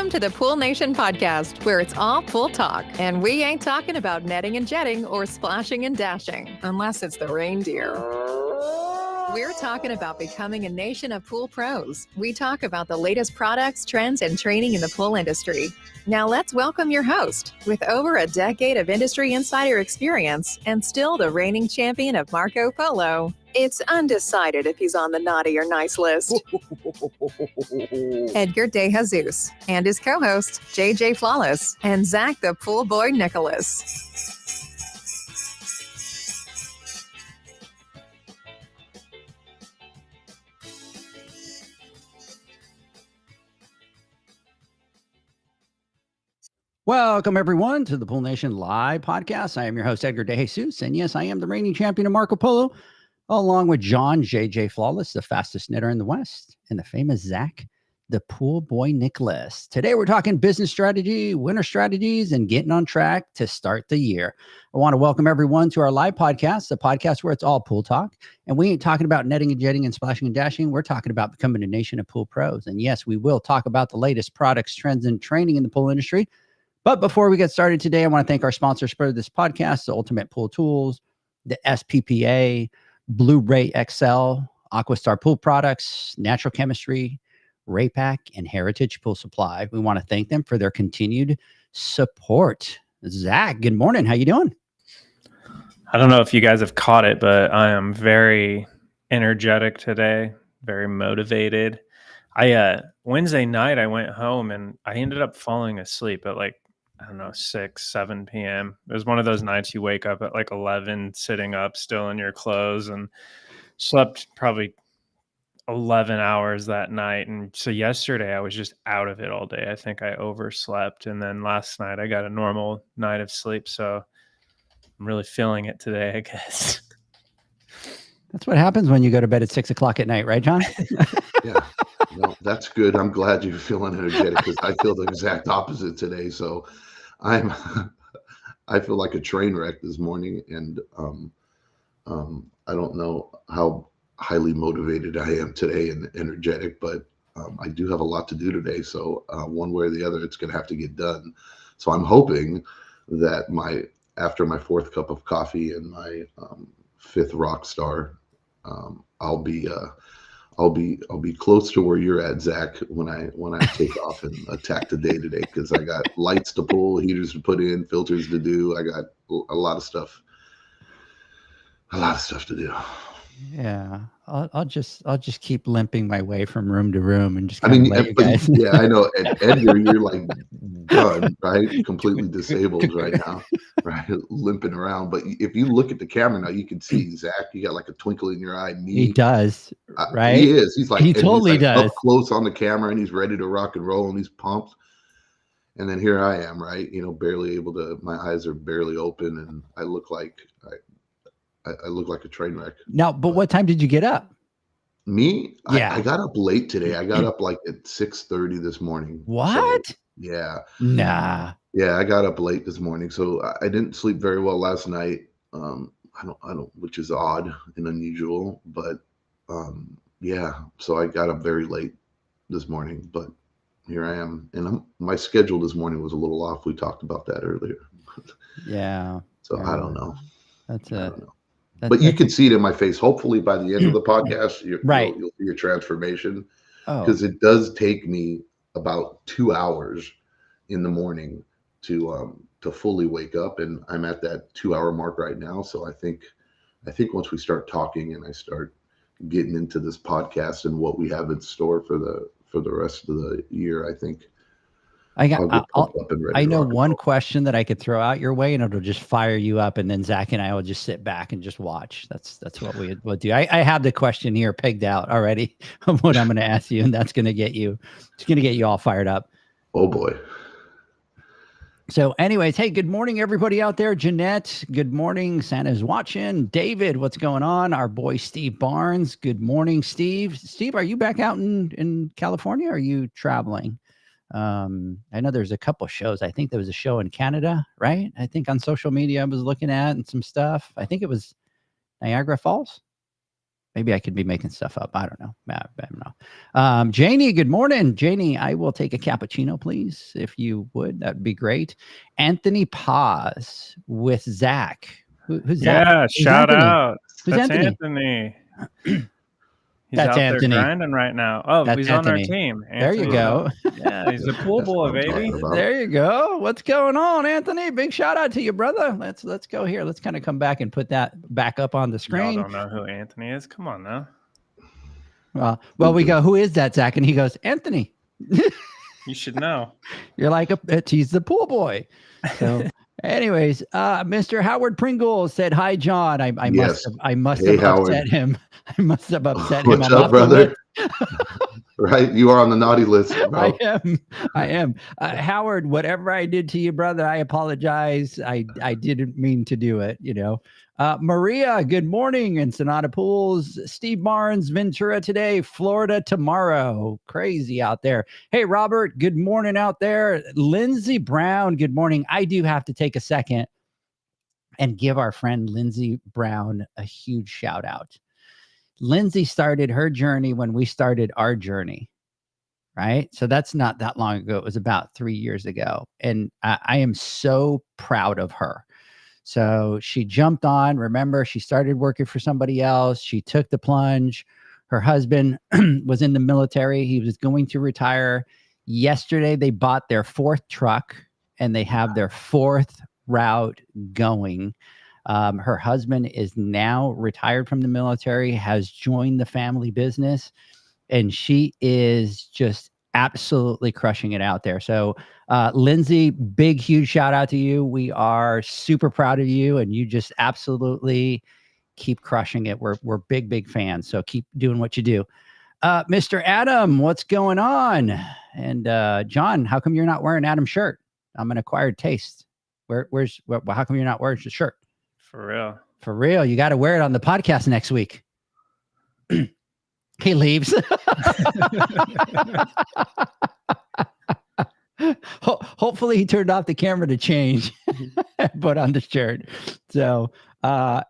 Welcome to the Pool Nation podcast, where it's all pool talk. And we ain't talking about netting and jetting or splashing and dashing, unless it's the reindeer. We're talking about becoming a nation of pool pros. We talk about the latest products, trends, and training in the pool industry. Now let's welcome your host, with over a decade of industry insider experience and still the reigning champion of Marco Polo. It's undecided if he's on the naughty or nice list. Edgar De Jesus and his co-host, JJ Flawless and Zach the Pool Boy Nicholas. Welcome, everyone, to the Pool Nation Live podcast. I am your host, Edgar De Jesus, and yes, I am the reigning champion of Marco Polo, along with John JJ Flawless, the fastest knitter in the West, and the famous Zach, the Pool Boy Nicholas. Today, we're talking business strategy, winter strategies, and getting on track to start the year. I want to welcome everyone to our live podcast, the podcast where it's all pool talk, and we ain't talking about netting and jetting and splashing and dashing. We're talking about becoming a nation of pool pros. And yes, we will talk about the latest products, trends, and training in the pool industry. But before we get started today, I want to thank our sponsors for this podcast, the Ultimate Pool Tools, the SPPA, Blu-ray XL, Aquastar Pool Products, Natural Chemistry, Raypack, and Heritage Pool Supply. We want to thank them for their continued support. Zach, good morning. How you doing? I don't know if you guys have caught it, but I am very energetic today, very motivated. Wednesday night, I went home and I ended up falling asleep at 6, 7 p.m. It was one of those nights you wake up at 11, sitting up, still in your clothes, and slept probably 11 hours that night. And so yesterday I was just out of it all day. I think I overslept. And then last night I got a normal night of sleep. So I'm really feeling it today, I guess. That's what happens when you go to bed at 6 o'clock at night, right, John? Yeah. Well, that's good. I'm glad you're feeling energetic because I feel the exact opposite today. So I feel like a train wreck this morning, and I don't know how highly motivated I am today and energetic, but I do have a lot to do today. So one way or the other, it's going to have to get done. So I'm hoping that after my fourth cup of coffee and my fifth Rockstar, I'll be close to where you're at, Zach, when I take off and attack the day today, because I got lights to pull, heaters to put in, filters to do. I got a lot of stuff to do. Yeah, I'll just keep limping my way from room to room and just. Yeah, I know. And Edgar, you're like done, right? Completely disabled right now, right? Limping around. But if you look at the camera now, you can see Zach. You got like a twinkle in your eye. He does, right? He is. He's like he totally does. Up close on the camera, and he's ready to rock and roll, and he's pumped. And then here I am, right? Barely able to. My eyes are barely open, and I look like a train wreck. Now, but what time did you get up? Me? Yeah. I got up late today. I got up at 6:30 this morning. What? So, yeah. Nah. Yeah, I got up late this morning. So I didn't sleep very well last night. I don't, which is odd and unusual, but yeah. So I got up very late this morning, but here I am. And my schedule this morning was a little off. We talked about that earlier. Yeah. So I don't know. I don't know. But you can see it in my face. Hopefully, by the end of the podcast, you'll see a transformation. Because it does take me about 2 hours in the morning to fully wake up, and I'm at that 2-hour mark right now. So I think once we start talking and I start getting into this podcast and what we have in store for the rest of the year, I think. I know one question that I could throw out your way, and it'll just fire you up, and then Zach and I will just sit back and just watch. That's what we would do. I have the question here pegged out already of what I'm going to ask you, and that's going to get you. It's going to get you all fired up. Oh boy. So, anyways, hey, good morning, everybody out there. Jeanette, good morning. Santa's watching. David, what's going on? Our boy Steve Barnes. Good morning, Steve. Steve, are you back out in California? Or are you traveling? I know there's a couple shows. I think there was a show in Canada, right? I think on social media I was looking at and some stuff. I think it was Niagara Falls. Maybe I could be making stuff up. I don't know. I don't know. Janie, good morning. Janie, I will take a cappuccino, please, if you would. That'd be great. Anthony Paz with Zach. Who's Zach? Yeah, Who's shout Anthony? out. Who's That's Anthony? He's That's out Anthony. there grinding right now. Oh, That's he's Anthony. on our team. There you go. Yeah, he's a pool That's boy, what I'm baby. talking about. There you go. What's going on, Anthony? Big shout out to you, brother. Let's go here. Let's kind of come back and put that back up on the Y'all screen. don't know who Anthony is. Come on now. Well, we go, who is that, Zach? And he goes, Anthony. You should know. You're like, he's the pool boy. So, anyways, Mr. Howard Pringle said, "Hi, John. I Yes. must Hey, have Howard. upset him. I must have upset him. What's I'm up, off the brother? list." Right? You are on the naughty list, bro. I am. Howard, whatever I did to you, brother, I apologize. I didn't mean to do it, you know. Maria, good morning. In Sonata Pools. Steve Barnes, Ventura today, Florida tomorrow. Crazy out there. Hey, Robert, good morning out there. Lindsey Brown, good morning. I do have to take a second and give our friend Lindsey Brown a huge shout out. Lindsay started her journey when we started our journey, right? So that's not that long ago. It was about 3 years ago. And I am so proud of her. So she jumped on. Remember, she started working for somebody else. She took the plunge. Her husband was in the military. He was going to retire. Yesterday, they bought their 4th truck and they have their 4th route going. Her husband is now retired from the military, has joined the family business, and she is just absolutely crushing it out there. So, Lindsay, big, huge shout out to you. We are super proud of you, and you just absolutely keep crushing it. We're big, big fans. So keep doing what you do. Mr. Adam, what's going on? And John, how come you're not wearing Adam's shirt? I'm an acquired taste. How come you're not wearing the shirt? For real. For real. You got to wear it on the podcast next week. He leaves. Hopefully he turned off the camera to change, put on the shirt. So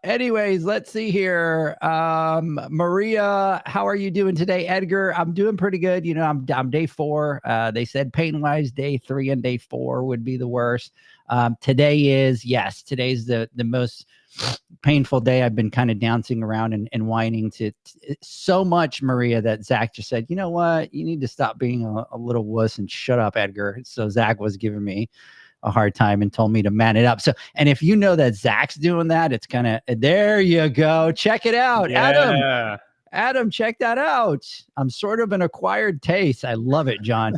anyways, let's see here. Maria, how are you doing today? Edgar, I'm doing pretty good. You know, I'm day 4. They said pain-wise, day 3 and day 4 would be the worst. Today's the most painful day. I've been kind of dancing around and whining to so much, Maria, that Zach just said, you know what, you need to stop being a little wuss and shut up, Edgar. So Zach was giving me a hard time and told me to man it up. So, and if you know that Zach's doing that, it's kind of, there you go. Check it out. Yeah. Adam, check that out. I'm sort of an acquired taste. I love it, John.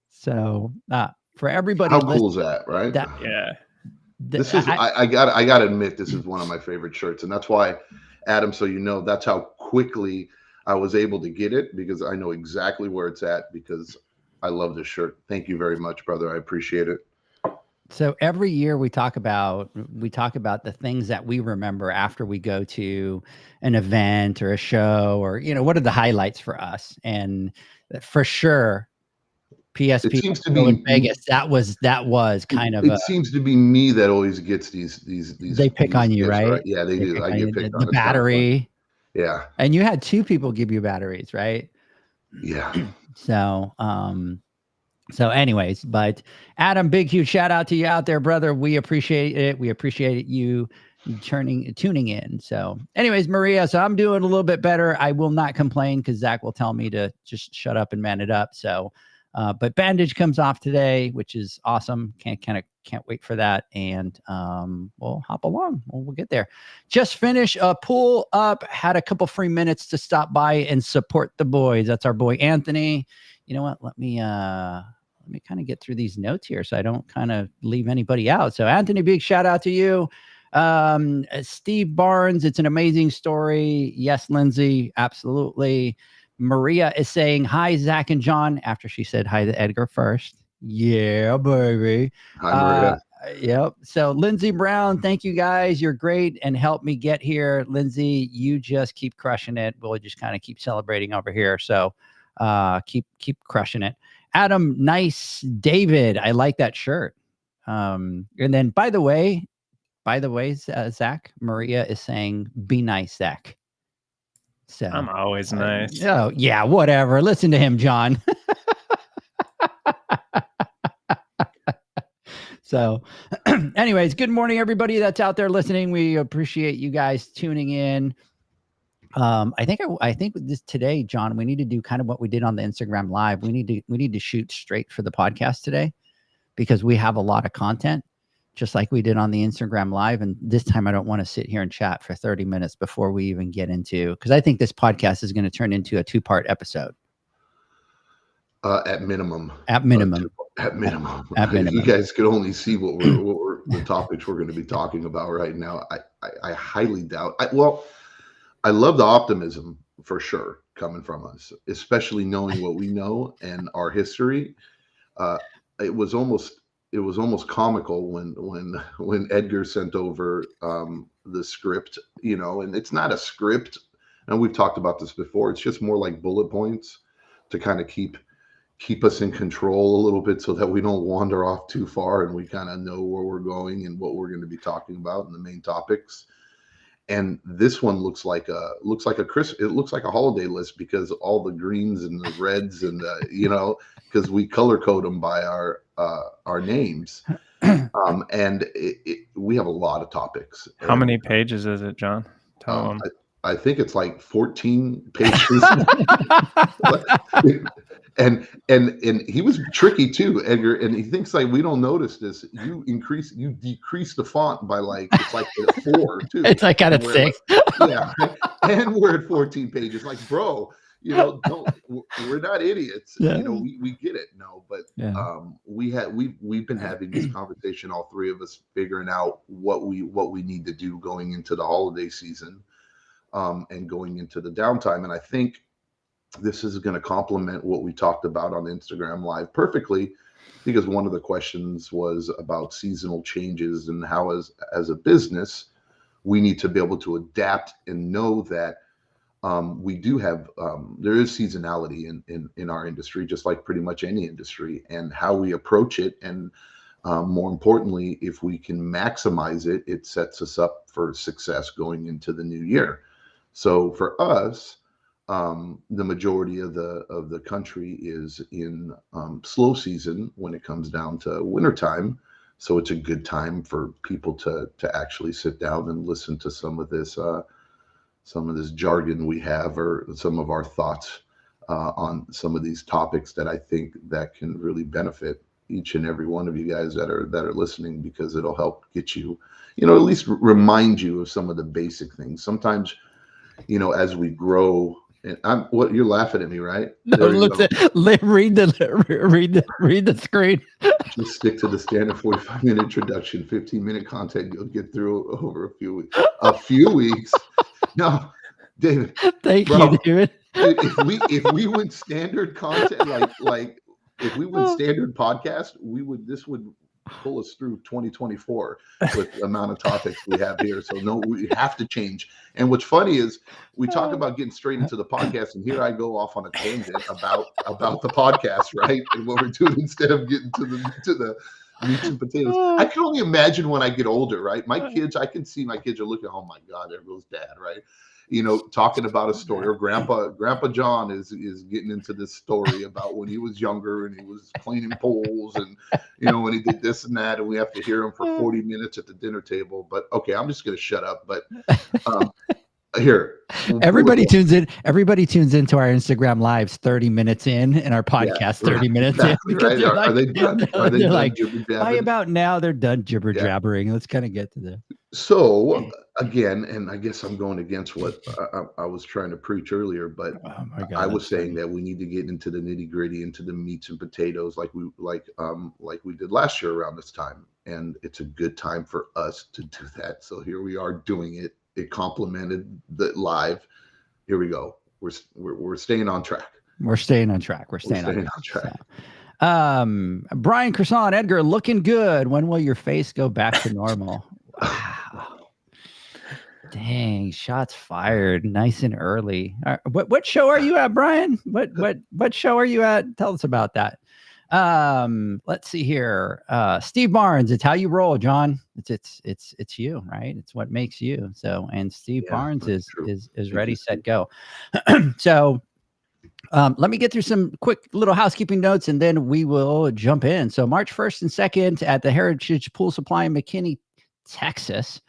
So for everybody. How cool is that, right? Yeah. This is I gotta admit, this is one of my favorite shirts, and that's why, Adam, so you know, that's how quickly I was able to get it, because I know exactly where it's at, because I love this shirt. Thank you very much, brother. I appreciate it. So every year we talk about the things that we remember after we go to an event or a show, or, you know, what are the highlights for us? And for sure, PSP It seems to be in Vegas. That was kind of. It seems to be me that always gets these. They pick on you, gifts, right? Yeah, they do. I get picked on the battery. Yeah. And you had 2 people give you batteries, right? Yeah. So anyways, but Adam, big, huge shout out to you out there, brother. We appreciate it. We appreciate you tuning in. So anyways, Maria, so I'm doing a little bit better. I will not complain because Zach will tell me to just shut up and man it up. So, but bandage comes off today, which is awesome. Can't wait for that. And we'll hop along. We'll get there. Just finish a pull up. Had a couple free minutes to stop by and support the boys. That's our boy Anthony. You know what? Let me kind of get through these notes here so I don't kind of leave anybody out. So Anthony, big shout out to you. Steve Barnes, it's an amazing story. Yes, Lindsay, absolutely. Maria is saying hi, Zach and John, after she said hi to Edgar first. Yeah, baby. Hi, Maria. Yep. So Lindsey Brown, thank you guys. You're great and help me get here. Lindsay, you just keep crushing it. We'll just kind of keep celebrating over here. So keep crushing it. Adam, nice. David, I like that shirt. And then by the way, Zach, Maria is saying, be nice, Zach. So I'm always nice. Oh yeah, whatever. Listen to him, John. So, anyways, good morning, everybody that's out there listening. We appreciate you guys tuning in. I think this today, John, we need to do kind of what we did on the Instagram Live. We need to shoot straight for the podcast today because we have a lot of content, just like we did on the Instagram Live. And this time, I don't want to sit here and chat for 30 minutes before we even get into, because I think this podcast is going to turn into a 2-part episode. At minimum. At minimum. At minimum. At minimum. If you guys could only see what we're the topics we're going to be talking about right now, I highly doubt. I love the optimism for sure coming from us, especially knowing what we know and our history. It was almost comical when Edgar sent over the script, and it's not a script. And we've talked about this before. It's just more like bullet points to kind of keep us in control a little bit so that we don't wander off too far and we kind of know where we're going and what we're going to be talking about and the main topics. And this one looks like a holiday list because all the greens and the reds and because we color code them by our names. And we have a lot of topics. How many pages is it, John? Tell them. I think it's like 14 pages. And he was tricky too, Edgar. And he thinks like we don't notice this. You decrease the font by it's like at 4 too. It's like at 6. Yeah, and we're at 14 pages. Like, bro, we're not idiots. Yeah. We get it. No, but yeah. We've been having this conversation, all three of us, figuring out what we need to do going into the holiday season, and going into the downtime. And I think this is going to complement what we talked about on Instagram Live perfectly, because one of the questions was about seasonal changes and how as a business we need to be able to adapt and know that we do have there is seasonality in our industry, just like pretty much any industry, and how we approach it. And more importantly, if we can maximize it, it sets us up for success going into the new year. So for us, the majority of the country is in slow season when it comes down to wintertime. So it's a good time for people to actually sit down and listen to some of this jargon we have, or some of our thoughts on some of these topics that I think that can really benefit each and every one of you guys that are listening, because it'll help get you, at least remind you of some of the basic things. Sometimes, as we grow, and you're laughing at me, right? No, read the screen. Just stick to the standard 45-minute introduction, 15-minute content you'll get through over a few weeks. No, David. Thank you, David. If we went standard content, like if we went standard podcast, this would pull us through 2024 with the amount of topics we have here. So no, we have to change. And what's funny is we talk about getting straight into the podcast, and here I go off on a tangent about the podcast, right? And what we're doing instead of getting to the meats and potatoes. I can only imagine when I get older, right? My kids, I can see my kids are looking, oh my God, there goes Dad, right? Talking about a story, or Grandpa John is getting into this story about when he was younger and he was cleaning pools, and when he did this and that, and we have to hear him for 40 minutes at the dinner table. But okay, I'm just gonna shut up. But here, everybody tunes in. Everybody tunes into our Instagram Lives 30 minutes in, and our podcast 30 minutes in. Right. Are they done? Are they done like, jibber-jabbering? by about now, they're done jibber jabbering. Let's kind of get to the. So again, and I guess I'm going against what I was trying to preach earlier, but I was saying that we need to get into the nitty gritty, into the meats and potatoes, like we did last year around this time, and it's a good time for us to do that. So here we are doing it. It complemented the live. Here we go. We're staying on track. We're staying on track. We're staying on track. So. Brian Croissant, Edgar, looking good. When will your face go back to normal? Wow. Dang, shots fired nice and early. What show are you at, Brian? What show are you at? Tell us about that. Let's see here. Steve Barnes, it's how you roll, John. It's you, right? It's what makes you. So, and Steve Yeah, Barnes that's is true. is Thank ready, you, set, Steve. go. So let me get through some quick little housekeeping notes and then we will jump in. So March 1st and 2nd at the Heritage Pool Supply in McKinney, Texas,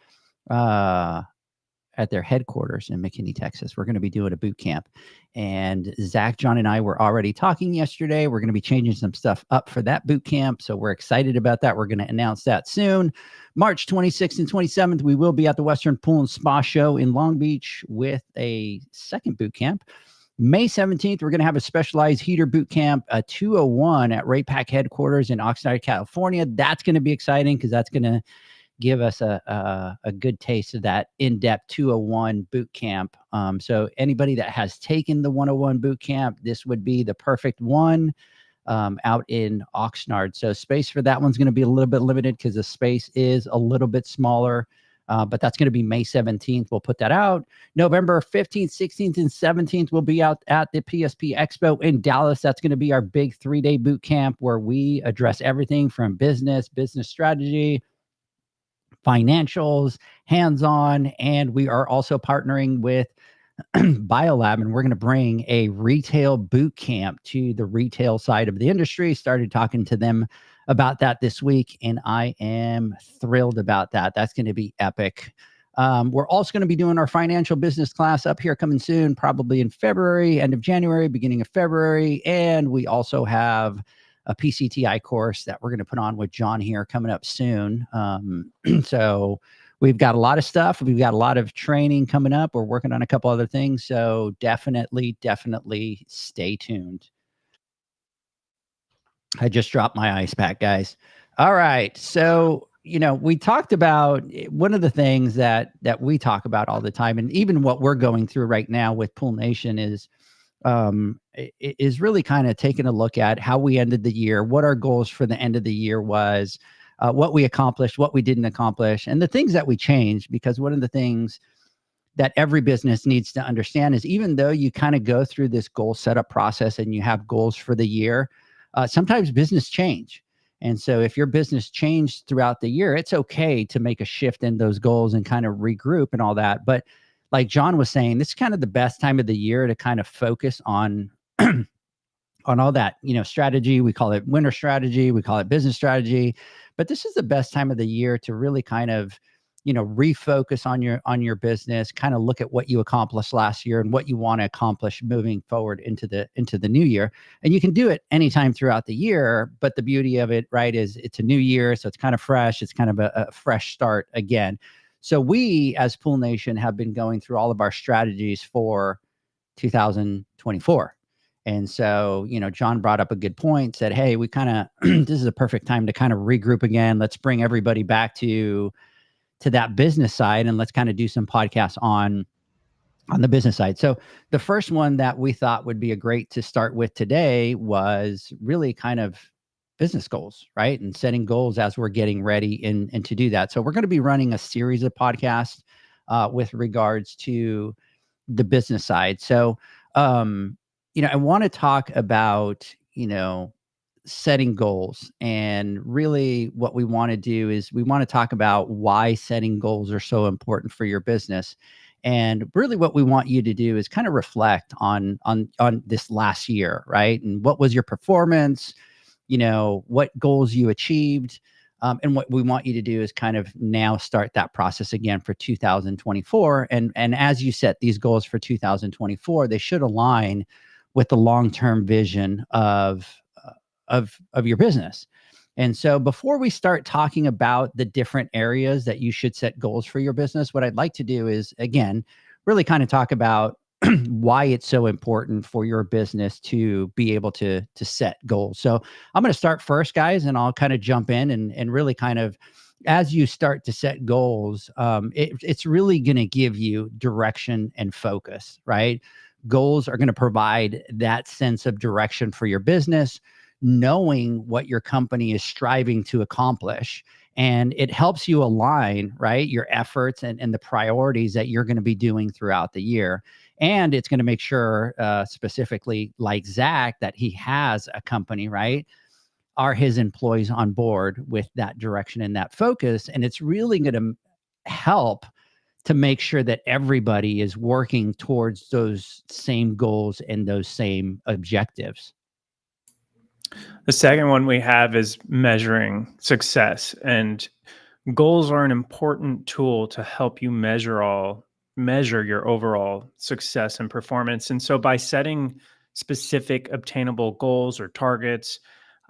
at their headquarters in McKinney, Texas. We're going to be doing a boot camp. And Zach, John, and I were already talking yesterday. We're going to be changing some stuff up for that boot camp. So we're excited about that. We're going to announce that soon. March 26th and 27th, we will be at the Western Pool and Spa Show in Long Beach with a second boot camp. May 17th, we're going to have a specialized heater boot camp, 201 at Ray Pack headquarters in Oxnard, California. That's going to be exciting because that's going to give us a good taste of that in-depth 201 boot camp. So anybody that has taken the 101 boot camp, this would be the perfect one out in Oxnard. So space for that one's going to be a little bit limited because the space is a little bit smaller. But that's going to be May 17th. We'll put that out. November 15th, 16th, and 17th, we'll be out at the PSP Expo in Dallas. That's going to be our big 3-day boot camp where we address everything from business strategy, financials, hands-on, and we are also partnering with BioLab, and we're going to bring a retail boot camp to the retail side of the industry. Started talking to them about that this week, and I am thrilled about that. That's going to be epic. We're also going to be doing our financial business class up here coming soon, probably in February, end of January, beginning of February. And we also have a PCTI course that we're going to put on with John here coming up soon. So we've got a lot of stuff. We've got a lot of training coming up. We're working on a couple other things. So definitely stay tuned. I just dropped my ice pack, guys. All right. So, we talked about one of the things that we talk about all the time, and even what we're going through right now with Pool Nation is really kind of taking a look at how we ended the year, what our goals for the end of the year was, what we accomplished, what we didn't accomplish, and the things that we changed. Because one of the things that every business needs to understand is even though you kind of go through this goal setup process and you have goals for the year, sometimes business change. And so if your business changed throughout the year, it's okay to make a shift in those goals and kind of regroup and all that. But like John was saying, this is kind of the best time of the year to kind of focus on on all that, strategy. We call it winter strategy. We call it business strategy. But this is the best time of the year to really kind of, refocus on your business, kind of look at what you accomplished last year and what you want to accomplish moving forward into the new year. And you can do it anytime throughout the year. But the beauty of it, right, is it's a new year. So it's kind of fresh. It's kind of a fresh start again. So we, as Pool Nation, have been going through all of our strategies for 2024. And so, John brought up a good point, said, hey, we kind of, this is a perfect time to kind of regroup again. Let's bring everybody back to that business side, and let's kind of do some podcasts on the business side. So the first one that we thought would be a great to start with today was really kind of business goals, right? And setting goals as we're getting ready and to do that. So we're going to be running a series of podcasts with regards to the business side. So, I want to talk about, setting goals. And really what we want to do is we want to talk about why setting goals are so important for your business. And really what we want you to do is kind of reflect on this last year, right? And what was your performance, what goals you achieved. And what we want you to do is kind of now start that process again for 2024. And as you set these goals for 2024, they should align with the long-term vision of your business. And so before we start talking about the different areas that you should set goals for your business, what I'd like to do is, again, really kind of talk about why it's so important for your business to be able to set goals. So I'm going to start first, guys, and I'll kind of jump in and really kind of, as you start to set goals, it's really going to give you direction and focus, right? Goals are going to provide that sense of direction for your business, knowing what your company is striving to accomplish. And it helps you align, right, your efforts and the priorities that you're going to be doing throughout the year. And it's going to make sure, specifically like Zach, that he has a company, right, are his employees on board with that direction and that focus? And it's really going to help to make sure that everybody is working towards those same goals and those same objectives. The second one we have is measuring success, and goals are an important tool to help you measure your overall success and performance. And so by setting specific obtainable goals or targets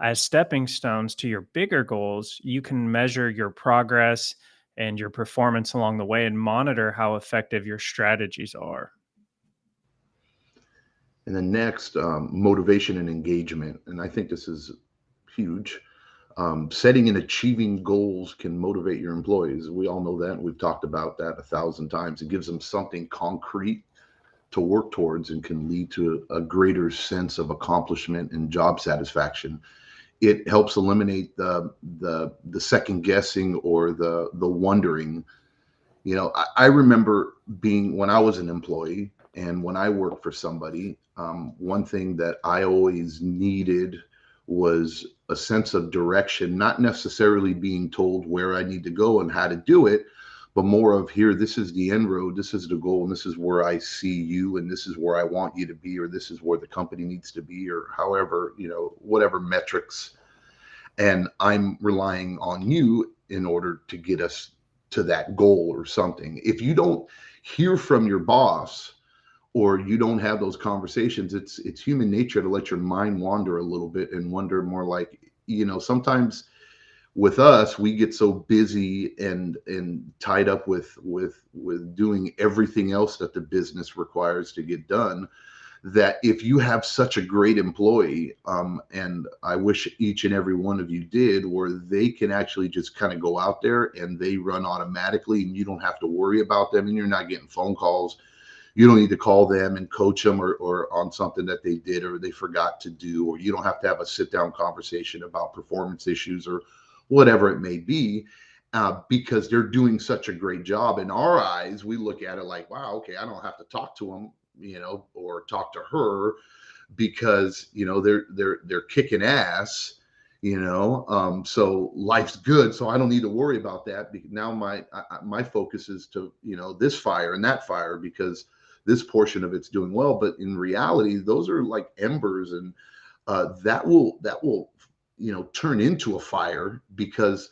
as stepping stones to your bigger goals, you can measure your progress and your performance along the way and monitor how effective your strategies are. And then next, motivation and engagement. And I think this is huge. Setting and achieving goals can motivate your employees. We all know that. We've talked about that 1,000 times. It gives them something concrete to work towards and can lead to a greater sense of accomplishment and job satisfaction. It helps eliminate the second guessing or the wondering. You know, I remember when I was an employee and when I worked for somebody, one thing that I always needed was a sense of direction, not necessarily being told where I need to go and how to do it, but more of here, this is the end road, this is the goal, and this is where I see you, and this is where I want you to be, or this is where the company needs to be, or however, you know, whatever metrics. And I'm relying on you in order to get us to that goal or something. If you don't hear from your boss, or you don't have those conversations, it's human nature to let your mind wander a little bit and wonder more like, you know, sometimes with us, we get so busy and tied up with doing everything else that the business requires to get done, that if you have such a great employee, and I wish each and every one of you did, where they can actually just kind of go out there and they run automatically and you don't have to worry about them and you're not getting phone calls. You don't need to call them and coach them or on something that they did or they forgot to do, or you don't have to have a sit down conversation about performance issues or whatever it may be, because they're doing such a great job. In our eyes, we look at it like, wow, okay, I don't have to talk to them, you know, or talk to her because, you know, they're kicking ass, you know, so life's good. So I don't need to worry about that. Now my focus is to, you know, this fire and that fire because this portion of it's doing well. But in reality, those are like embers, and that will, you know, turn into a fire because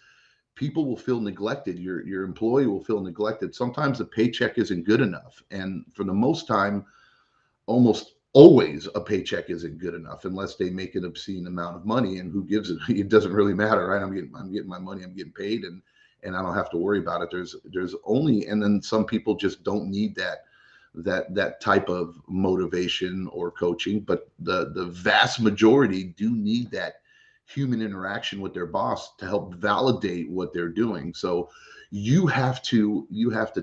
people will feel neglected. Your employee will feel neglected. Sometimes the paycheck isn't good enough. And for the most time, almost always a paycheck isn't good enough unless they make an obscene amount of money, and who gives it? It doesn't really matter, right? I'm getting my money, I'm getting paid, and I don't have to worry about it. There's only, and then some people just don't need that type of motivation or coaching, but the vast majority do need that human interaction with their boss to help validate what they're doing. So you have to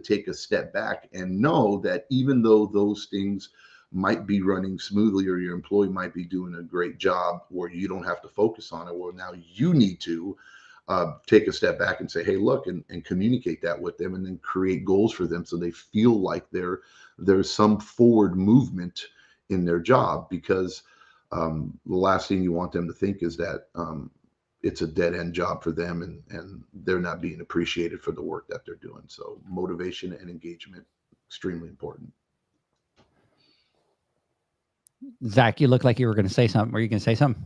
take a step back and know that even though those things might be running smoothly or your employee might be doing a great job where you don't have to focus on it, well, now you need to take a step back and say, hey, look, and communicate that with them, and then create goals for them so they feel like there's some forward movement in their job, because the last thing you want them to think is that it's a dead end job for them and they're not being appreciated for the work that they're doing. So motivation and engagement, extremely important. Zach, you look like you were going to say something. Were you going to say something?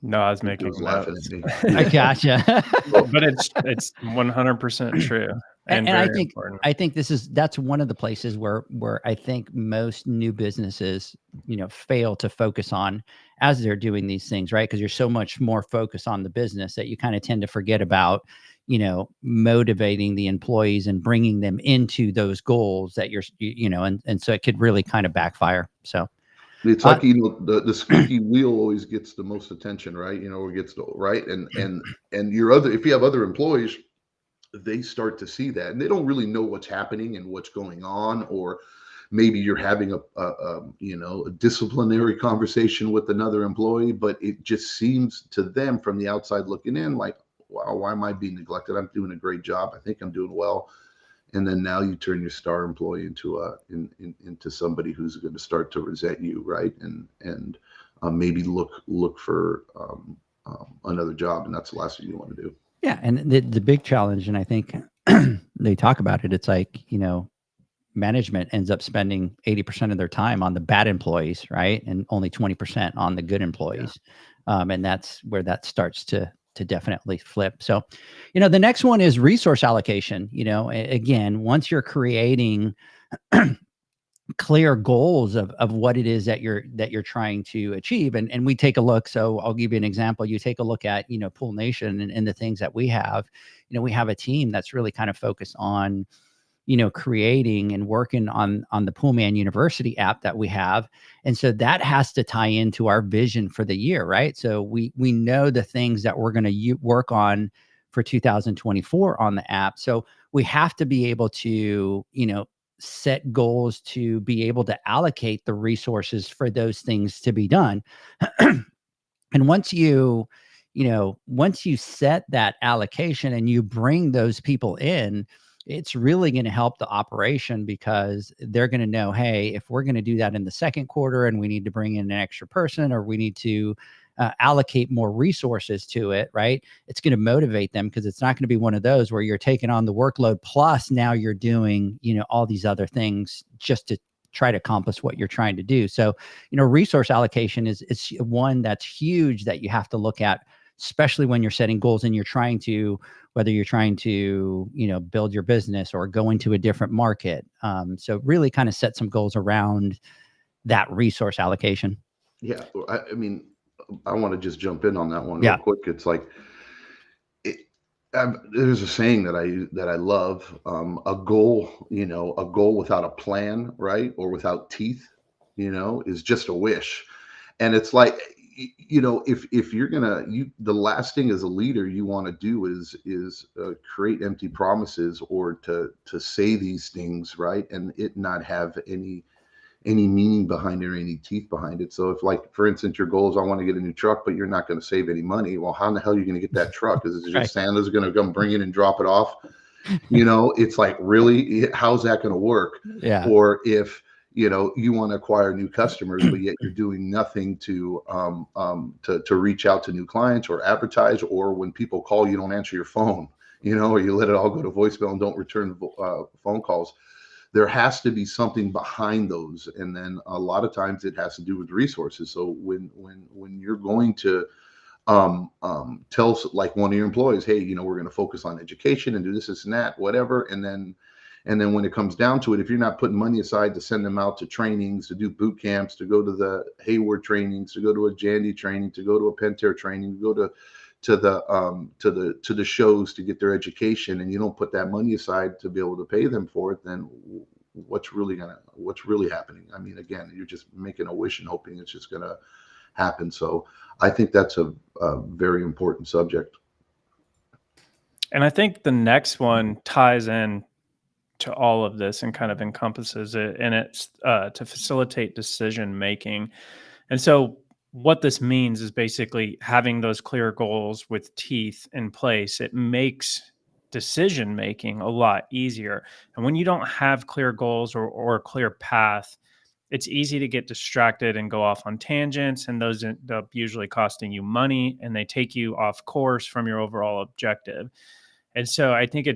No, I was making laughing notes. at me. I gotcha. But it's 100% true. And I think that's one of the places where I think most new businesses, you know, fail to focus on as they're doing these things, right? Because you're so much more focused on the business that you kind of tend to forget about, you know, motivating the employees and bringing them into those goals that you know, and so it could really kind of backfire. So it's like, you know, the squeaky wheel always gets the most attention, right? You know, or gets the right, and if you have other employees, they start to see that, and they don't really know what's happening and what's going on, or maybe you're having a disciplinary conversation with another employee, but it just seems to them from the outside looking in like, wow, why am I being neglected? I'm doing a great job. I think I'm doing well. And then now you turn your star employee into somebody who's going to start to resent you, right? And maybe look for another job, and that's the last thing you want to do. Yeah, and the big challenge, and I think they talk about it. It's like, management ends up spending 80% of their time on the bad employees, right, and only 20% on the good employees, and that's where that starts to definitely flip. So, the next one is resource allocation. Again, once you're creating clear goals of what it is that you're trying to achieve, and we take a look. So I'll give you an example. You take a look at Pool Nation and the things that we have. We have a team that's really kind of focused on creating and working on the Poolman University app that we have. And so that has to tie into our vision for the year, right? So we know the things that we're going to work on for 2024 on the app. So we have to be able to, set goals to be able to allocate the resources for those things to be done. And once you set that allocation and you bring those people in, it's really going to help the operation, because they're going to know, hey, if we're going to do that in the second quarter and we need to bring in an extra person, or we need to allocate more resources to it, right? It's going to motivate them, because it's not going to be one of those where you're taking on the workload plus now you're doing, all these other things just to try to accomplish what you're trying to do. So, resource allocation is one that's huge that you have to look at, especially when you're setting goals and whether you're trying to, build your business or go into a different market. So really kind of set some goals around that resource allocation. Yeah. I mean, I want to just jump in on that one real quick. It's like, there's a saying that I love, a goal without a plan, right, or without teeth, is just a wish. And it's like, if you're the last thing as a leader you want to do is create empty promises, or to say these things, right, and it not have any meaning behind it or any teeth behind it. So if, like, for instance, your goal is, I want to get a new truck, but you're not going to save any money. Well, how in the hell are you going to get that truck? Is it just Right. Santa's going to come bring it and drop it off? It's like, really, how's that going to work? Yeah. Or if, you want to acquire new customers, but yet you're doing nothing to reach out to new clients or advertise, or when people call, you don't answer your phone, or you let it all go to voicemail and don't return phone calls. There has to be something behind those, and then a lot of times it has to do with resources. So when you're going to tell, like, one of your employees, hey, we're going to focus on education and do this and that, whatever, and then when it comes down to it, if you're not putting money aside to send them out to trainings, to do boot camps, to go to the Hayward trainings, to go to a Jandy training, to go to a Pentair training, to go to the shows to get their education, and you don't put that money aside to be able to pay them for it, then what's really happening? I mean, again, you're just making a wish and hoping it's just gonna happen. So I think that's a very important subject. And I think the next one ties in to all of this and kind of encompasses it, and it's to facilitate decision making. And so what this means is basically having those clear goals with teeth in place. It makes decision making a lot easier. And when you don't have clear goals or a clear path, it's easy to get distracted and go off on tangents, and those end up usually costing you money, and they take you off course from your overall objective. And so I think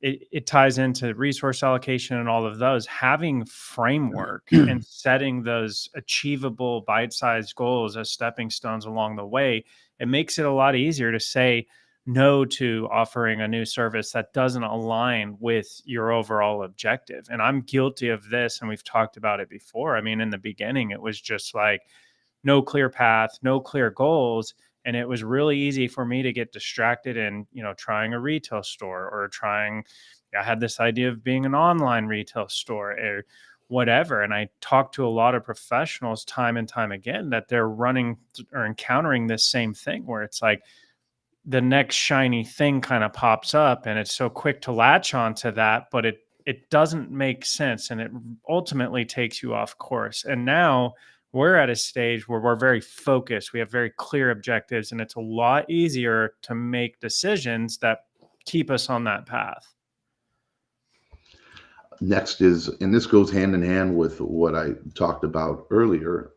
it ties into resource allocation and all of those. Having framework and setting those achievable bite-sized goals as stepping stones along the way, it makes it a lot easier to say no to offering a new service that doesn't align with your overall objective. And I'm guilty of this, and we've talked about it before. I mean, in the beginning, it was just like no clear path, no clear goals. And it was really easy for me to get distracted in, trying a retail store, or I had this idea of being an online retail store or whatever. And I talked to a lot of professionals time and time again that they're running or encountering this same thing, where it's like the next shiny thing kind of pops up, and it's so quick to latch onto that, but it doesn't make sense, and it ultimately takes you off course. And now we're at a stage where we're very focused. We have very clear objectives, and it's a lot easier to make decisions that keep us on that path. Next is, and this goes hand in hand with what I talked about earlier,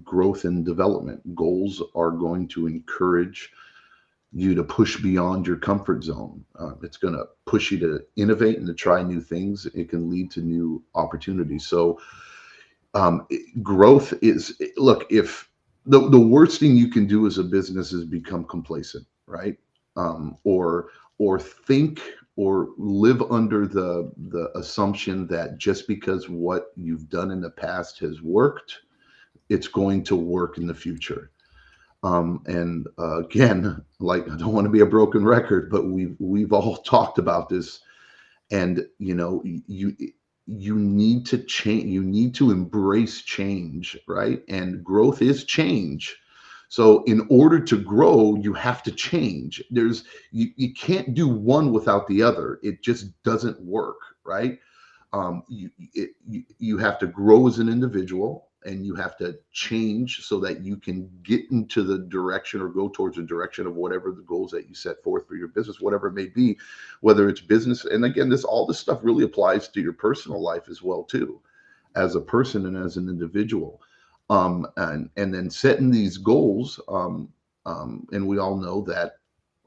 growth and development. Goals are going to encourage you to push beyond your comfort zone. It's going to push you to innovate and to try new things. It can lead to new opportunities. So growth is, look, if the worst thing you can do as a business is become complacent, right? Or think or live under the assumption that just because what you've done in the past has worked, it's going to work in the future. And again, like, I don't want to be a broken record, but we've all talked about this. And you need to change. You need to embrace change, right? And growth is change. So in order to grow, you have to change. You can't do one without the other. It just doesn't work, right? You have to grow as an individual, and you have to change so that you can get into the direction or go towards the direction of whatever the goals that you set forth for your business, whatever it may be, whether it's business. And again, all this stuff really applies to your personal life as well, too, as a person and as an individual. And then setting these goals, and we all know that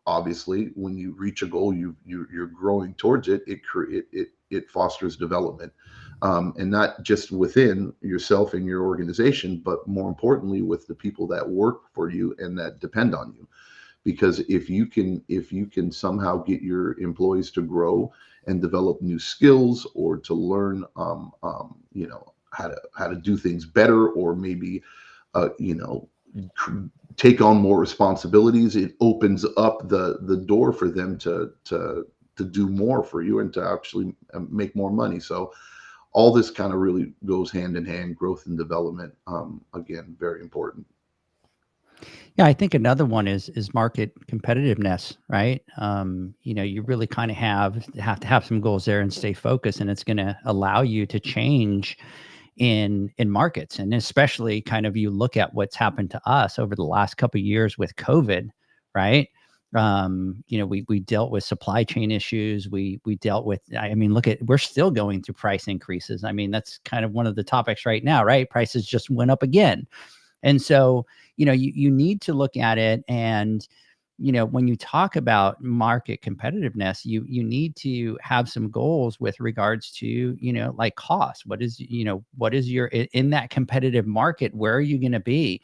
obviously when you reach a goal, you're growing towards it. It fosters development, and not just within yourself and your organization, but more importantly with the people that work for you and that depend on you. Because if you can somehow get your employees to grow and develop new skills, or to learn, how to do things better, or maybe, take on more responsibilities, it opens up the door for them to do more for you and to actually make more money. So all this kind of really goes hand in hand, growth and development. Again, very important. Yeah, I think another one is market competitiveness, right? You really kind of have to have some goals there and stay focused, and it's going to allow you to change in markets. And especially kind of, you look at what's happened to us over the last couple of years with COVID, right? We dealt with supply chain issues. We dealt with, we're still going through price increases. I mean, that's kind of one of the topics right now, right? Prices just went up again. And so, you need to look at it. And, when you talk about market competitiveness, you need to have some goals with regards to, like cost. What is your, in that competitive market, where are you going to be?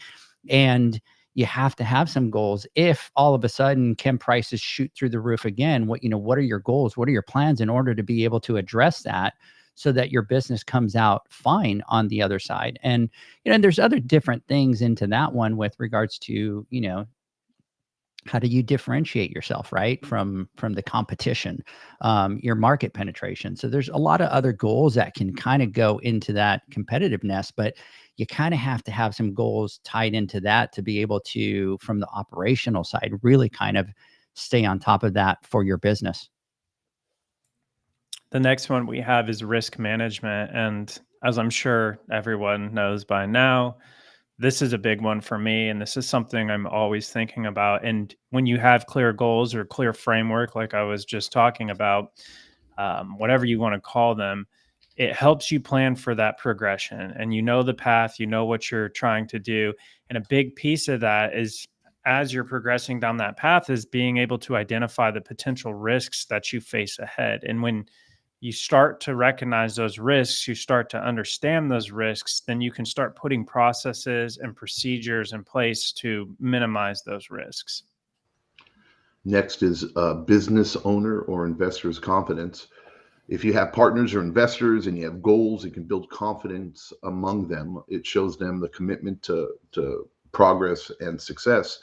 And you have to have some goals. If all of a sudden can prices shoot through the roof again, what are your goals? What are your plans in order to be able to address that, so that your business comes out fine on the other side? And, there's other different things into that one with regards to, how do you differentiate yourself, right, from the competition, your market penetration. So there's a lot of other goals that can kind of go into that competitiveness, but you kind of have to have some goals tied into that to be able to, from the operational side, really kind of stay on top of that for your business. The next one we have is risk management. And as I'm sure everyone knows by now, this is a big one for me. And this is something I'm always thinking about. And when you have clear goals or clear framework, like I was just talking about, whatever you want to call them, it helps you plan for that progression. And the path, what you're trying to do. And a big piece of that is, as you're progressing down that path, is being able to identify the potential risks that you face ahead. And when you start to recognize those risks, you start to understand those risks, then you can start putting processes and procedures in place to minimize those risks. Next is business owner or investor's confidence. If you have partners or investors and you have goals, it can build confidence among them. It shows them the commitment to progress and success.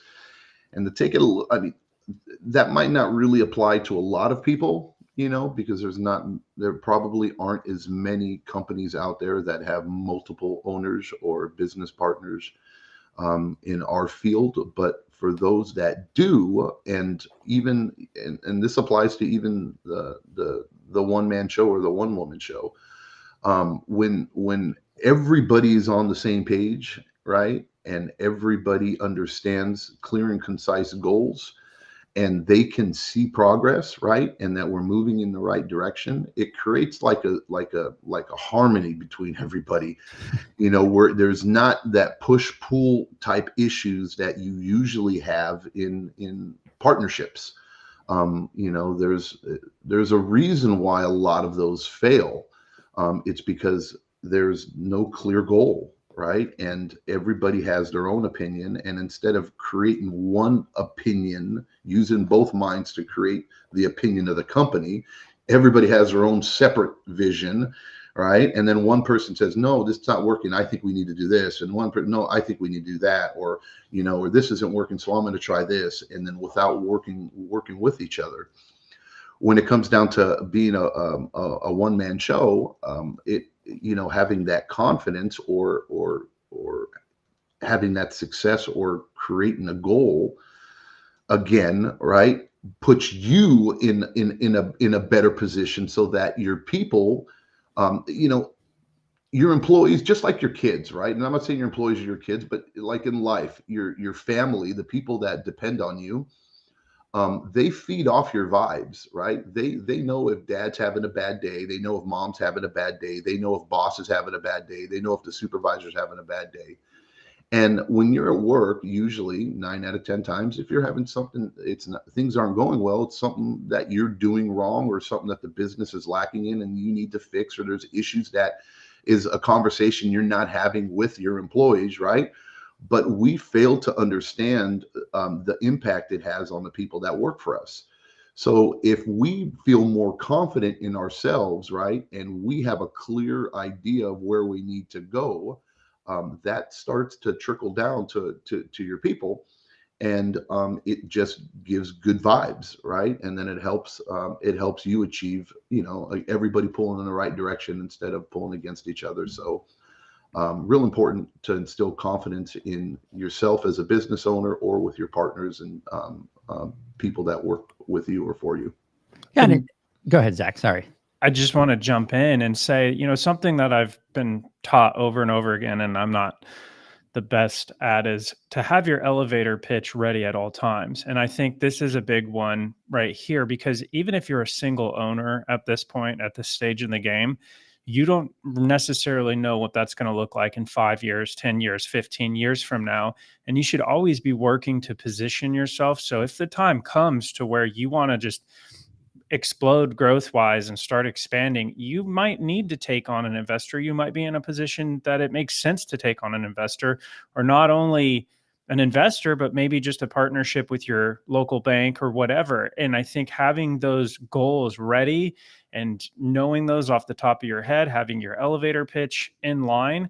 And to take it, that might not really apply to a lot of people, because there probably aren't as many companies out there that have multiple owners or business partners in our field. But for those that do, and this applies to even the one-man show or the one-woman show, when everybody is on the same page, right, and everybody understands clear and concise goals, and they can see progress, right, and that we're moving in the right direction, it creates like a harmony between everybody, where there's not that push-pull type issues that you usually have in partnerships. There's a reason why a lot of those fail. It's because there's no clear goal, right? And everybody has their own opinion. And instead of creating one opinion, using both minds to create the opinion of the company, everybody has their own separate vision, right? And then one person says, no, this is not working, I think we need to do this. And one person, no, I think we need to do that. Or, or this isn't working, so I'm going to try this. And then without working with each other. When it comes down to being a one-man show, having that confidence or having that success or creating a goal, again, right, puts you in a better position so that your people, your employees, just like your kids, right? And I'm not saying your employees are your kids, but like in life, your family, the people that depend on you, they feed off your vibes, right? They know if dad's having a bad day. They know if mom's having a bad day. They know if boss is having a bad day. They know if the supervisor's having a bad day. And when you're at work, usually 9 out of 10 times, if you're having something, things aren't going well, it's something that you're doing wrong or something that the business is lacking in and you need to fix, or there's issues that is a conversation you're not having with your employees, right? But we fail to understand the impact it has on the people that work for us. So if we feel more confident in ourselves, right, and we have a clear idea of where we need to go, that starts to trickle down to your people, and it just gives good vibes, right? And then it helps you achieve, everybody pulling in the right direction instead of pulling against each other. So real important to instill confidence in yourself as a business owner or with your partners and people that work with you or for you. Yeah. Go ahead, Zach. Sorry. I just want to jump in and say, something that I've been taught over and over again, and I'm not the best at, is to have your elevator pitch ready at all times. And I think this is a big one right here, because even if you're a single owner at this point, at this stage in the game, you don't necessarily know what that's going to look like in 5 years, 10 years, 15 years from now. And you should always be working to position yourself. So if the time comes to where you want to just explode growth wise and start expanding, you might need to take on an investor. You might be in a position that it makes sense to take on an investor, or not only an investor, but maybe just a partnership with your local bank or whatever. And I think having those goals ready and knowing those off the top of your head, having your elevator pitch in line,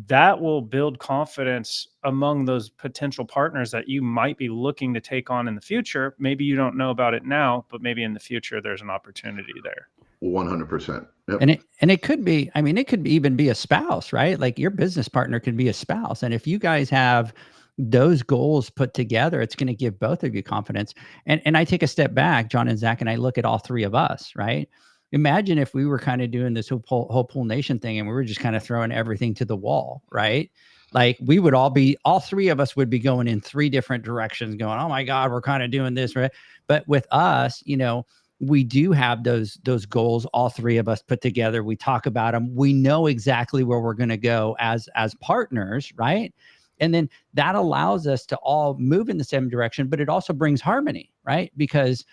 that will build confidence among those potential partners that you might be looking to take on in the future. Maybe you don't know about it now, but maybe in the future there's an opportunity there. 100%. Yep. And it could be, it could even be a spouse, right? Like your business partner could be a spouse. And if you guys have those goals put together, it's going to give both of you confidence. And I take a step back, John and Zach, and I look at all three of us, right? Imagine if we were kind of doing this whole Pool Nation thing and we were just kind of throwing everything to the wall, right? Like we would all three of us would be going in three different directions going, oh my God, we're kind of doing this, right? But with us, we do have those goals, all three of us put together. We talk about them. We know exactly where we're going to go as partners, right? And then that allows us to all move in the same direction, but it also brings harmony, right? Because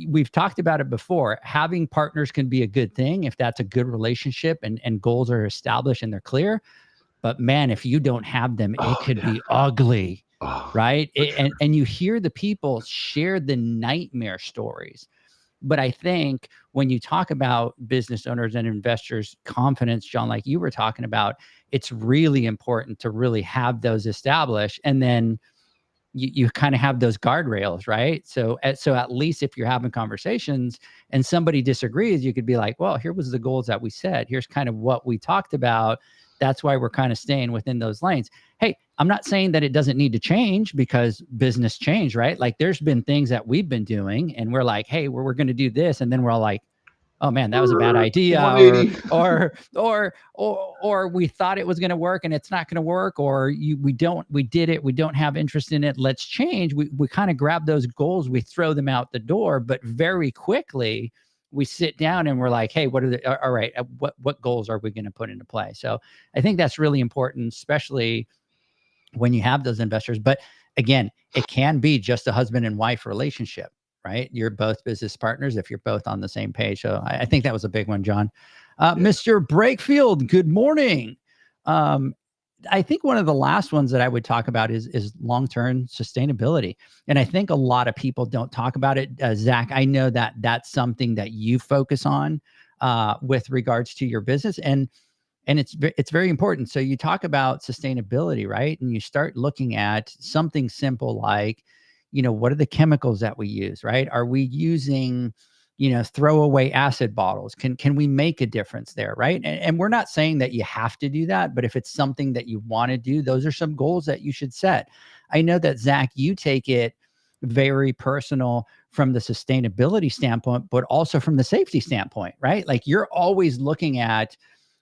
we've talked about it before. Having partners can be a good thing if that's a good relationship and goals are established and they're clear. But man, if you don't have them, it could be ugly, right? And you hear the people share the nightmare stories. But I think when you talk about business owners and investors' confidence, John, like you were talking about, it's really important to really have those established. And then you kind of have those guardrails, right? So at least if you're having conversations and somebody disagrees, you could be like, well, here was the goals that we set. Here's kind of what we talked about. That's why we're kind of staying within those lanes. Hey, I'm not saying that it doesn't need to change because business change, right? Like there's been things that we've been doing and we're like, hey, we're going to do this. And then we're all like, oh man, that was a bad idea, 180. or we thought it was going to work and it's not going to work, or we don't have interest in it. Let's change. We kind of grab those goals, we throw them out the door, but very quickly we sit down and we're like, hey, all right, what goals are we going to put into play? So I think that's really important, especially when you have those investors. But again, it can be just a husband and wife relationship, right? You're both business partners if you're both on the same page. So I think that was a big one, John. Mr. Brakefield, good morning. I think one of the last ones that I would talk about is long-term sustainability. And I think a lot of people don't talk about it. Zach, I know that that's something that you focus on with regards to your business. And it's very important. So you talk about sustainability, right? And you start looking at something simple like, what are the chemicals that we use, right? Are we using, throwaway acid bottles? Can we make a difference there, right? And we're not saying that you have to do that, but if it's something that you want to do, those are some goals that you should set. I know that, Zach, you take it very personal from the sustainability standpoint, but also from the safety standpoint, right? Like you're always looking at,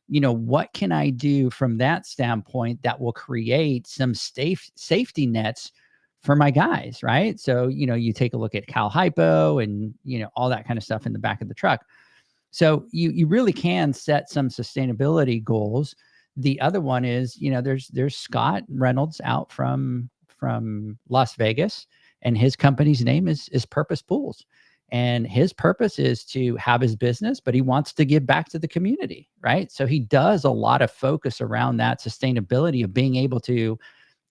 what can I do from that standpoint that will create some safety nets for my guys, right? So, you take a look at Cal Hypo and, all that kind of stuff in the back of the truck. So you really can set some sustainability goals. The other one is, there's Scott Reynolds out from Las Vegas, and his company's name is Purpose Pools. And his purpose is to have his business, but he wants to give back to the community, right? So he does a lot of focus around that sustainability of being able to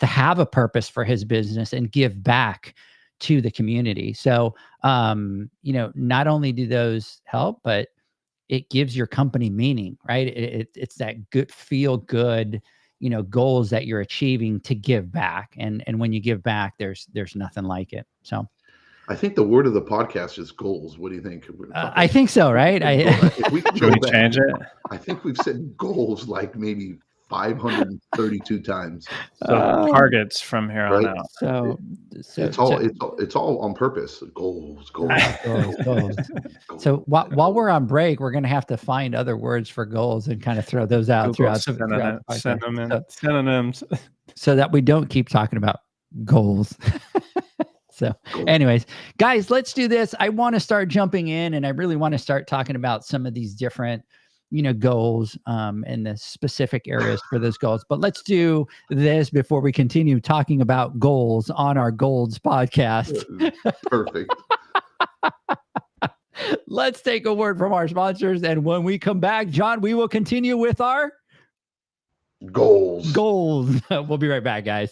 have a purpose for his business and give back to the community. So, not only do those help, but it gives your company meaning, right? It's that good, feel good, goals that you're achieving to give back. And when you give back, there's nothing like it. So I think the word of the podcast is goals. What do you think? I think so, right? If we can Should we change it? I think we've said goals like maybe 532 times. So targets from here on Right. out. So It's all on purpose. Goals. goals. So while we're on break, we're going to have to find other words for goals and kind of throw those out Google throughout the podcast. synonyms. So that we don't keep talking about goals. So anyways, guys, let's do this. I want to start jumping in, and I really want to start talking about some of these different, goals and the specific areas for those goals. But let's do this before we continue talking about goals on our Goals podcast. Perfect. Let's take a word from our sponsors. And when we come back, John, we will continue with our goals. We'll be right back, guys.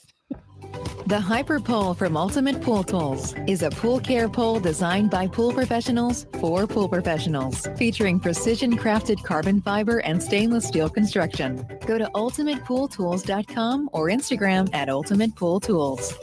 The Hyper Pole from Ultimate Pool Tools is a pool care pole designed by pool professionals for pool professionals, featuring precision-crafted carbon fiber and stainless steel construction. Go to ultimatepooltools.com or Instagram at Ultimate Pool Tools.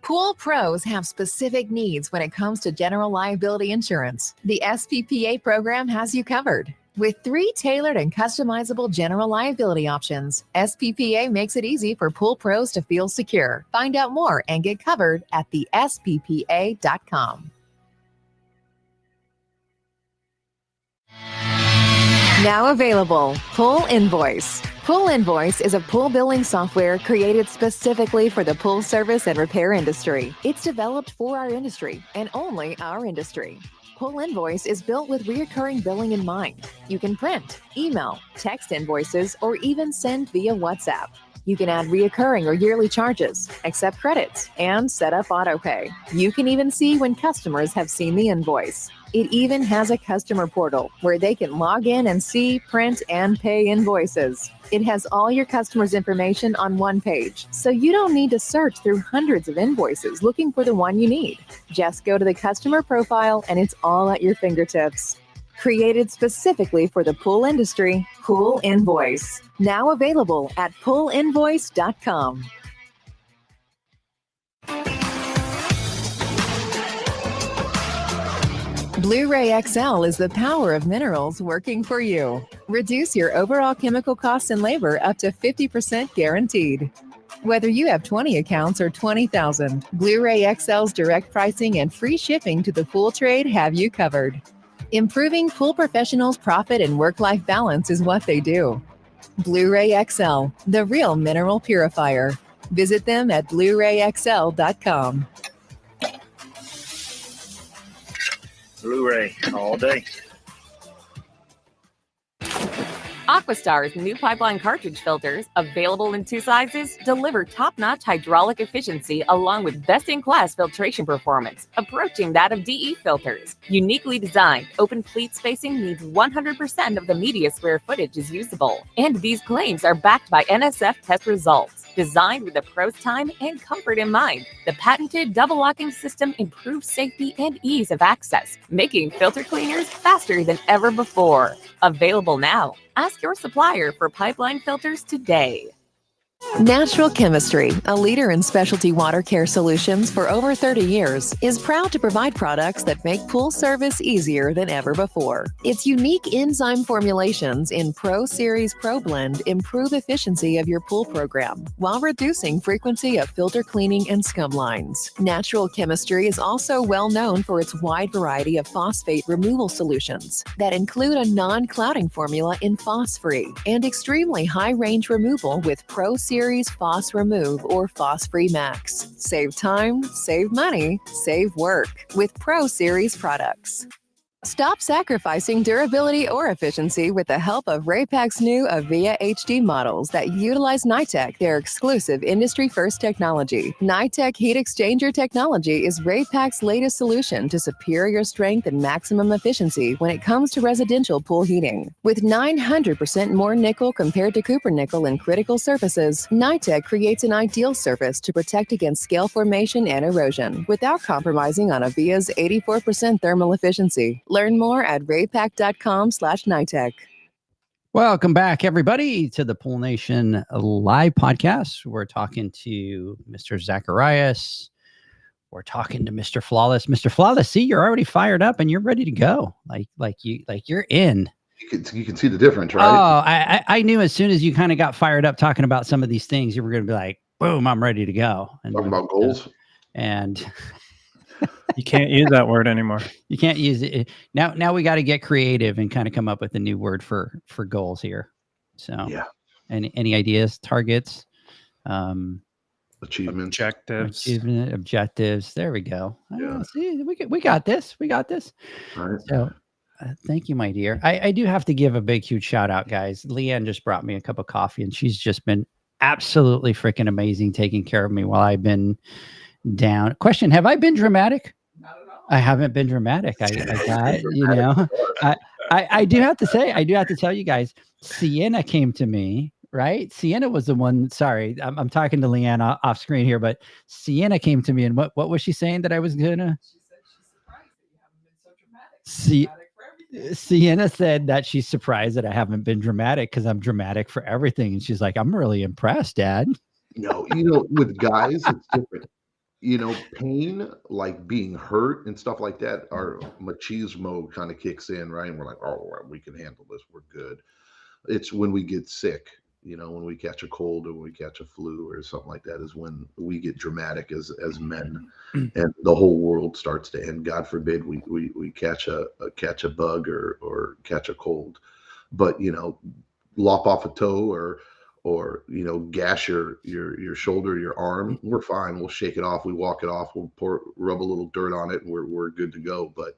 Pool pros have specific needs when it comes to general liability insurance. The SPPA program has you covered. With 3 tailored and customizable general liability options, SPPA makes it easy for pool pros to feel secure. Find out more and get covered at thesppa.com. Now available, Pool Invoice. Pool Invoice is a pool billing software created specifically for the pool service and repair industry. It's developed for our industry and only our industry. Pool Invoice is built with recurring billing in mind. You can print, email, text invoices, or even send via WhatsApp. You can add recurring or yearly charges, accept credits, and set up autopay. You can even see when customers have seen the invoice. It even has a customer portal where they can log in and see, print, and pay invoices. It has all your customers' information on one page, so you don't need to search through hundreds of invoices looking for the one you need. Just go to the customer profile and it's all at your fingertips. Created specifically for the pool industry, Pool Invoice. Now available at poolinvoice.com. Blu-ray XL is the power of minerals working for you. Reduce your overall chemical costs and labor up to 50% guaranteed. Whether you have 20 accounts or 20,000, Blu-ray XL's direct pricing and free shipping to the pool trade have you covered. Improving pool professionals' profit and work-life balance is what they do. Blu-ray XL, the real mineral purifier. Visit them at BluRayXL.com. Blu-ray all day. Aquastar's new pipeline cartridge filters, available in 2 sizes, deliver top-notch hydraulic efficiency along with best-in-class filtration performance, approaching that of DE filters. Uniquely designed, open pleat spacing means 100% of the media square footage is usable. And these claims are backed by NSF test results. Designed with the pro's time and comfort in mind, the patented double locking system improves safety and ease of access, making filter cleaners faster than ever before. Available now. Ask your supplier for pipeline filters today. Natural Chemistry, a leader in specialty water care solutions for over 30 years, is proud to provide products that make pool service easier than ever before. Its unique enzyme formulations in Pro Series Pro Blend improve efficiency of your pool program while reducing frequency of filter cleaning and scum lines. Natural Chemistry is also well known for its wide variety of phosphate removal solutions that include a non-clouding formula in Phos-Free and extremely high range removal with Pro Series Phos Remove or Phos-Free Max. Save time, save money, save work with Pro Series products. Stop sacrificing durability or efficiency with the help of Raypak's new Avia HD models that utilize NITEC, their exclusive industry-first technology. NITEC heat exchanger technology is Raypak's latest solution to superior strength and maximum efficiency when it comes to residential pool heating. With 900% more nickel compared to copper nickel in critical surfaces, NITEC creates an ideal surface to protect against scale formation and erosion without compromising on Avia's 84% thermal efficiency. Learn more at raypak.com/NITEC. Welcome back, everybody, to the Pool Nation Live podcast. We're talking to Mr. Zacharias. We're talking to Mr. Flawless. Mr. Flawless, see, you're already fired up and you're ready to go. Like you're in. You can see the difference, right? Oh, I knew as soon as you kind of got fired up talking about some of these things, you were going to be like, boom, I'm ready to go. And Talking about goals. And You can't use that word anymore. you can't use it now. We got to get creative and kind of come up with a new word for goals here. So Yeah. Any ideas, targets, Achievements. objectives. There we go. Yeah. See, we got this. We got this. All right. So thank you, my dear. I do have to give a big, huge shout out, guys. Leanne just brought me a cup of coffee and she's just been absolutely freaking amazing taking care of me while I've been down. Question: have I been dramatic? Not at all. I haven't been dramatic. I got, you know, I do have to say, I do have to tell you guys, Sienna came to me, right? Sienna was the one. Sorry, I'm talking to Leanne off screen here, but Sienna came to me and what was she saying that I was gonna? She said she's surprised that you haven't been so dramatic. Sienna said that she's surprised that I haven't been dramatic because I'm dramatic for everything. And she's like, I'm really impressed, Dad. No, with guys, it's different. Pain, like being hurt and stuff like that, our machismo kind of kicks in, right? And we're like, oh, we can handle this. We're good. It's when we get sick, when we catch a cold or when we catch a flu or something like that is when we get dramatic as men and the whole world starts to end. God forbid we catch a bug or catch a cold, but lop off a toe or gash your shoulder, your arm, we're fine. We'll shake it off. We walk it off. We'll rub a little dirt on it and we're good to go. But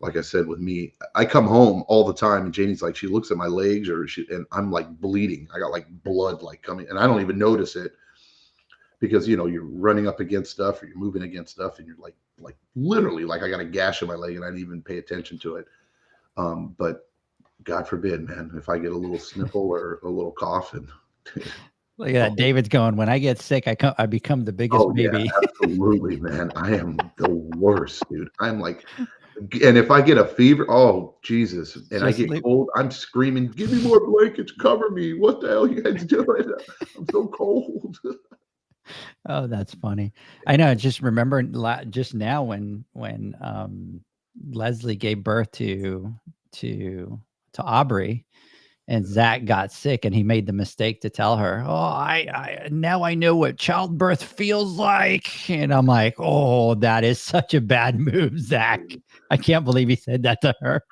like I said, with me, I come home all the time and Janie's like, she looks at my legs and I'm like bleeding. I got like blood like coming and I don't even notice it because, you're running up against stuff or you're moving against stuff and you're like literally like I got a gash in my leg and I didn't even pay attention to it. But God forbid, man, if I get a little sniffle or a little cough and look at that. David's going, when I get sick, I become the biggest baby. Yeah, absolutely, man. I am the worst, dude. I'm like, and if I get a fever, oh Jesus, and I get cold, I'm screaming, give me more blankets, cover me. What the hell are you guys doing? I'm so cold. Oh, that's funny. I know. Just remember just now when Leslie gave birth to Aubrey. and Zach got sick, and he made the mistake to tell her, "Oh, I now I know what childbirth feels like." And I'm like, "Oh, that is such a bad move, Zach. I can't believe he said that to her."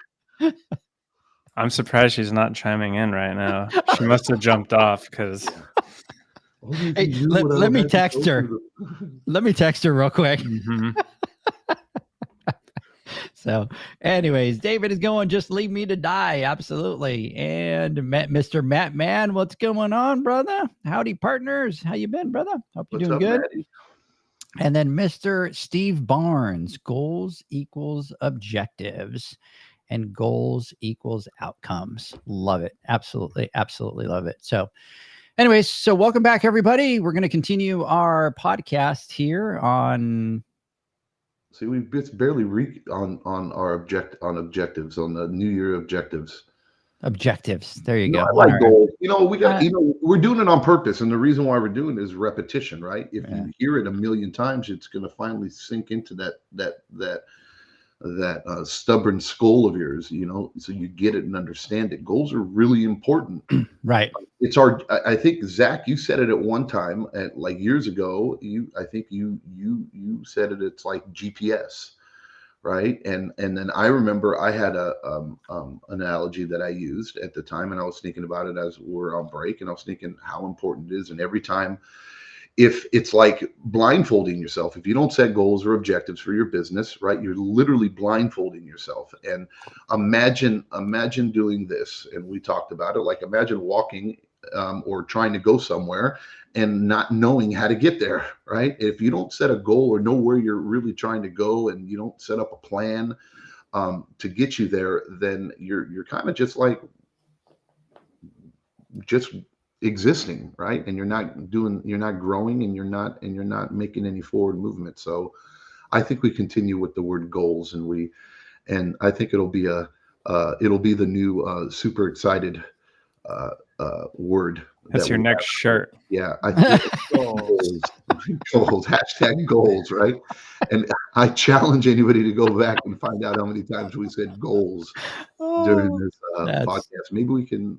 I'm surprised she's not chiming in right now. She must have jumped off because Hey, let me text her. Let me text her real quick. So, anyways, David is going, "Just leave me to die." Absolutely. And Mr. Matt Mann, what's going on, brother? Howdy, partners. How you been, brother? Hope you're doing good. Maddie? And then Mr. Steve Barnes, "Goals equals objectives and goals equals outcomes." Love it. Absolutely. Absolutely love it. So anyways, so welcome back, everybody. We're going to continue our podcast here on... See, it's barely on our objectives, on the New Year objectives. Objectives. There you go. I like All right. goals. We got, we're doing it on purpose. And the reason why we're doing it is repetition, right? If you hear it a million times, it's going to finally sink into that stubborn skull of yours, so you get it and understand it. Goals are really important. Right. I think, Zach, you said it at one time, like years ago. I think you said it. It's like GPS, right? And then I remember I had an analogy that I used at the time, and I was thinking about it as we're on break, and I was thinking how important it is. And every time, if it's like blindfolding yourself, if you don't set goals or objectives for your business, right, you're literally blindfolding yourself. And imagine doing this. And we talked about it. Like, imagine walking or trying to go somewhere and not knowing how to get there, right? If you don't set a goal or know where you're really trying to go, and you don't set up a plan to get you there, then you're kind of just existing, right? And you're not growing, and you're not making any forward movement. So I think we continue with the word goals, and I think it'll be the new super excited word. That's your next shirt. Yeah, I think goals. Goals, hashtag goals, right? And I challenge anybody to go back and find out how many times we said goals during this podcast. Maybe we can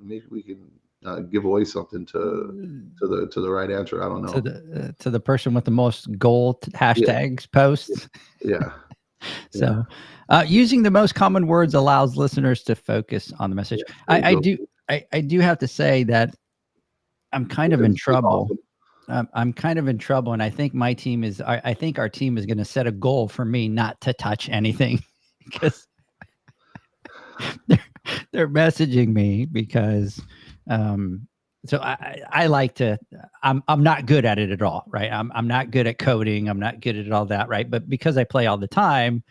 give away something to the right answer. I don't know. To the person with the most goal hashtags posts. Yeah. So using the most common words allows listeners to focus on the message. I do have to say that I'm kind of in trouble. I'm kind of in trouble, and I think my team is. I think our team is going to set a goal for me not to touch anything, because they're messaging me because. So I like to. I'm not good at it at all, right? I'm not good at coding. I'm not good at all that, right? But because I play all the time,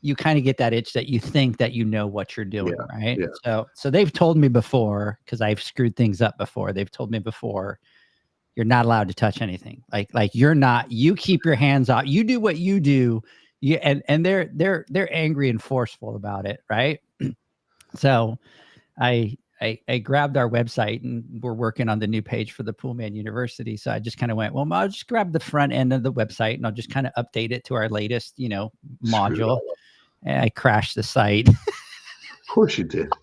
you kind of get that itch that you think that you know what you're doing, right? Yeah. So they've told me before, because I've screwed things up before. They've told me before, you're not allowed to touch anything. Like you're not. You keep your hands off. You do what you do. And they're angry and forceful about it, right? So I grabbed our website, and we're working on the new page for the Poolman University. So I just kind of went, well, I'll just grab the front end of the website, and I'll just kind of update it to our latest, module. And I crashed the site. Of course you did.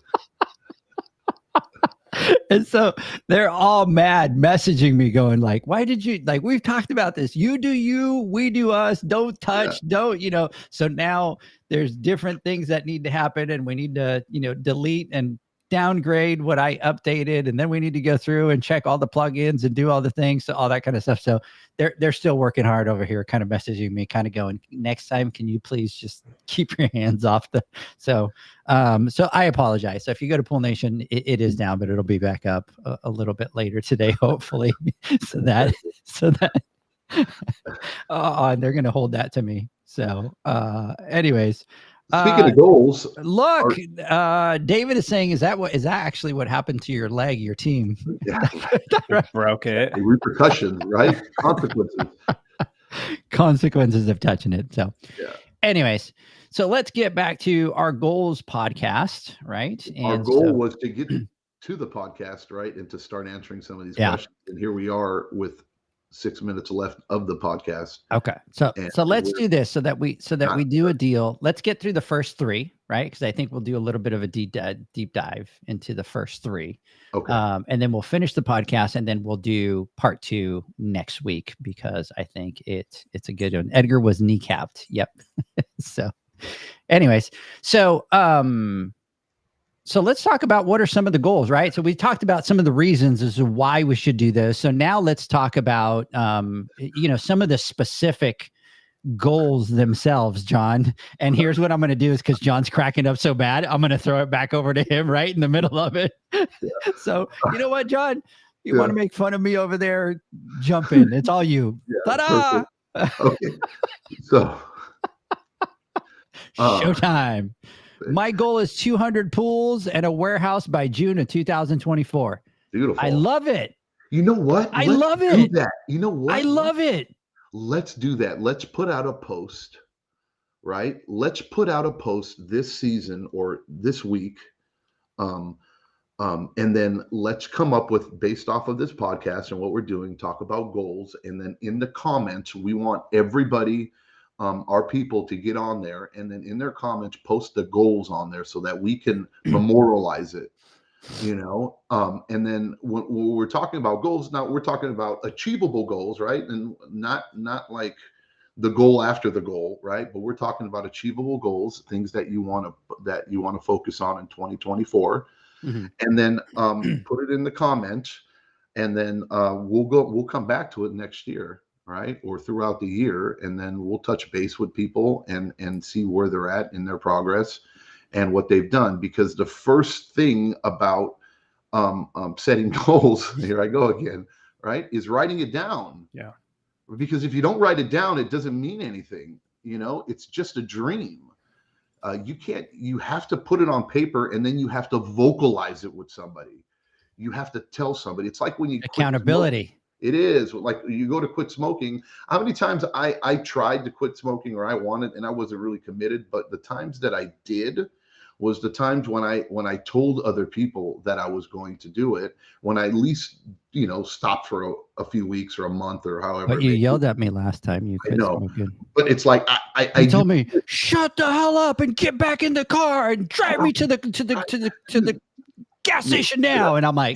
And so they're all mad, messaging me, going like, why did you, like, we've talked about this. You do you, we do us, don't touch, don't, So now there's different things that need to happen, and we need to, delete and downgrade what I updated, and then we need to go through and check all the plugins and do all the things, so all that kind of stuff. So they're still working hard over here, kind of messaging me, kind of going, next time, can you please just keep your hands off the. So I apologize. So if you go to Pool Nation, it is down, but it'll be back up a little bit later today, hopefully. so that and they're gonna hold that to me. So anyways. Speaking of goals, look, David is saying, is that actually what happened to your leg, your team? Yeah, broke it. Repercussions, right? Consequences of touching it. So, anyways, so let's get back to our goals podcast, right? And our goal was to get to the podcast, right, and to start answering some of these questions. And here we are with 6 minutes left of the podcast. Okay. So let's do this so that we do a deal. Let's get through the first three. right? Because I think we'll do a little bit of a deep dive into the first 3. Okay. And then we'll finish the podcast, and then we'll do part 2 next week, because I think it's a good one. Edgar was kneecapped. Yep. So anyways, so let's talk about what are some of the goals, right? So we talked about some of the reasons as to why we should do this. So now let's talk about, some of the specific goals themselves, John. And here's what I'm going to do, is because John's cracking up so bad, I'm going to throw it back over to him right in the middle of it. So you know what, John? You want to make fun of me over there? Jump in. It's all you. Ta-da! Okay. So showtime. My goal is 200 pools and a warehouse by June of 2024. Beautiful. I love it. You know what? I love it. That. You know what? I love it. Let's do that. Let's put out a post, right? Let's put out a post this season or this week. And then let's come up with, based off of this podcast and what we're doing, talk about goals. And then in the comments, we want everybody, our people, to get on there, and then in their comments post the goals on there so that we can memorialize it, and then when we're talking about goals, now we're talking about achievable goals, right? And not like the goal after the goal, right? But we're talking about achievable goals, things that you want to focus on in 2024. Mm-hmm. And then put it in the comments, and then we'll come back to it next year, right? Or throughout the year, and then we'll touch base with people and see where they're at in their progress and what they've done. Because the first thing about setting goals, here I go again, right, is writing it down. Yeah. Because if you don't write it down, it doesn't mean anything. It's just a dream. You have to put it on paper, and then you have to vocalize it with somebody. You have to tell somebody. It's like when you accountability. It is like you go to quit smoking. How many times I tried to quit smoking, or I wanted, and I wasn't really committed, but the times that I did was the times when I told other people that I was going to do it, when I at least, stopped for a few weeks or a month or however. But you yelled at me last time. You quit smoking. But it's like you told me, shut the hell up and get back in the car and drive me to the gas station now. Yeah. And I'm like,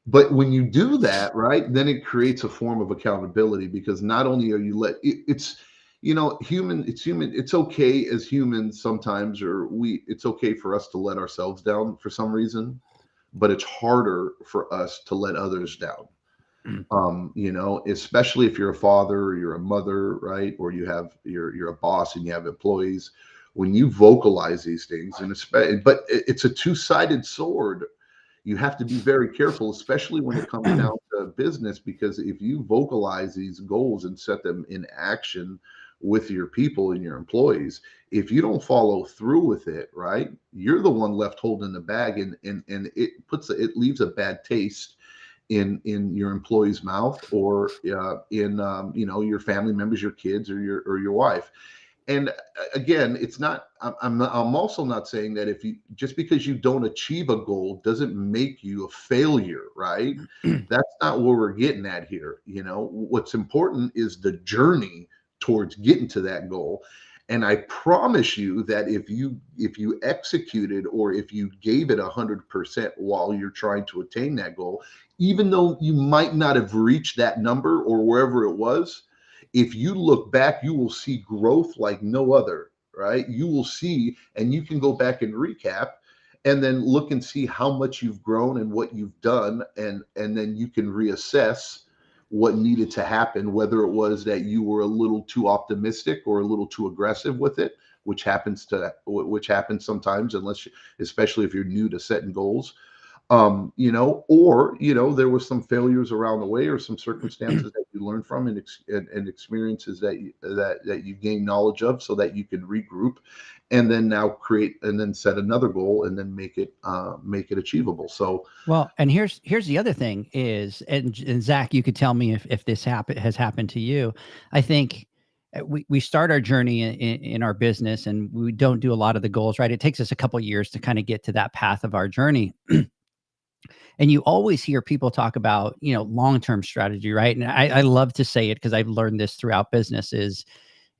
but when you do that, right, then it creates a form of accountability, because not only are you it's human. It's okay as humans sometimes, it's okay for us to let ourselves down for some reason, but it's harder for us to let others down. Especially if you're a father or you're a mother, right? Or you're a boss and you have employees. When you vocalize these things, but it's a two-sided sword. You have to be very careful, especially when it comes down to business, because if you vocalize these goals and set them in action with your people and your employees, if you don't follow through with it, right, you're the one left holding the bag, and it leaves a bad taste in your employee's mouth, or in your family members, your kids, or your wife. And again, it's not. I'm also not saying that just because you don't achieve a goal doesn't make you a failure, right? That's not what we're getting at here. What's important is the journey towards getting to that goal. And I promise you that if you executed, or if you gave it 100% while you're trying to attain that goal, even though you might not have reached that number or wherever it was, if you look back, you will see growth like no other, right? You will see, and you can go back and recap, and then look and see how much you've grown and what you've done, and then you can reassess what needed to happen, whether it was that you were a little too optimistic or a little too aggressive with it, which happens sometimes, especially if you're new to setting goals. Or there was some failures around the way, or some circumstances that you learned from, and experiences that you gain knowledge of, so that you can regroup, and then now create, and then set another goal, and then make it achievable. So, well, and here's the other thing is, and Zach, you could tell me if this has happened to you. I think we start our journey in our business, and we don't do a lot of the goals, right? It takes us a couple of years to kind of get to that path of our journey. And you always hear people talk about, long-term strategy, right? And I love to say it, because I've learned this throughout business, is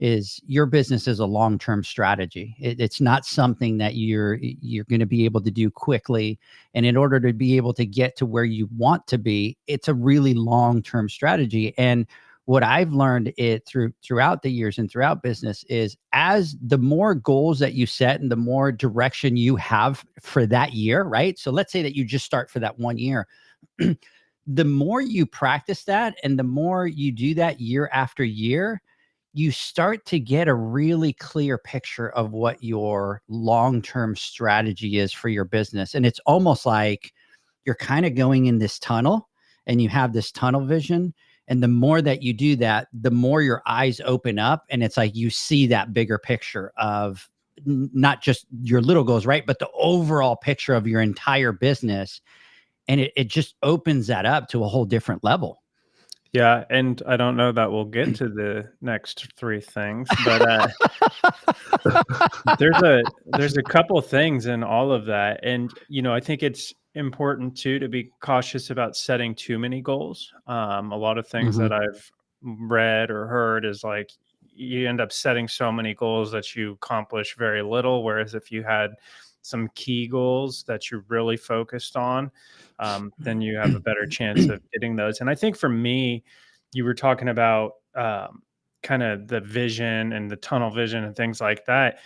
is your business is a long-term strategy. It's not something that you're going to be able to do quickly. And in order to be able to get to where you want to be, it's a really long-term strategy. And what I've learned throughout the years and throughout business is, as the more goals that you set and the more direction you have for that year, right? So let's say that you just start for that 1 year. The more you practice that and the more you do that year after year, you start to get a really clear picture of what your long-term strategy is for your business. And it's almost like you're kind of going in this tunnel and you have this tunnel vision. And the more that you do that, the more your eyes open up, and it's like you see that bigger picture of not just your little goals, right? But the overall picture of your entire business. And it just opens that up to a whole different level. Yeah, and I don't know that we'll get to the next three things, but there's a couple things in all of that. And, I think it's important too to be cautious about setting too many goals. A lot of things that I've read or heard is like you end up setting so many goals that you accomplish very little. Whereas if you had some key goals that you're really focused on, then you have a better chance of getting those. And I think for me, you were talking about kind of the vision and the tunnel vision and things like that.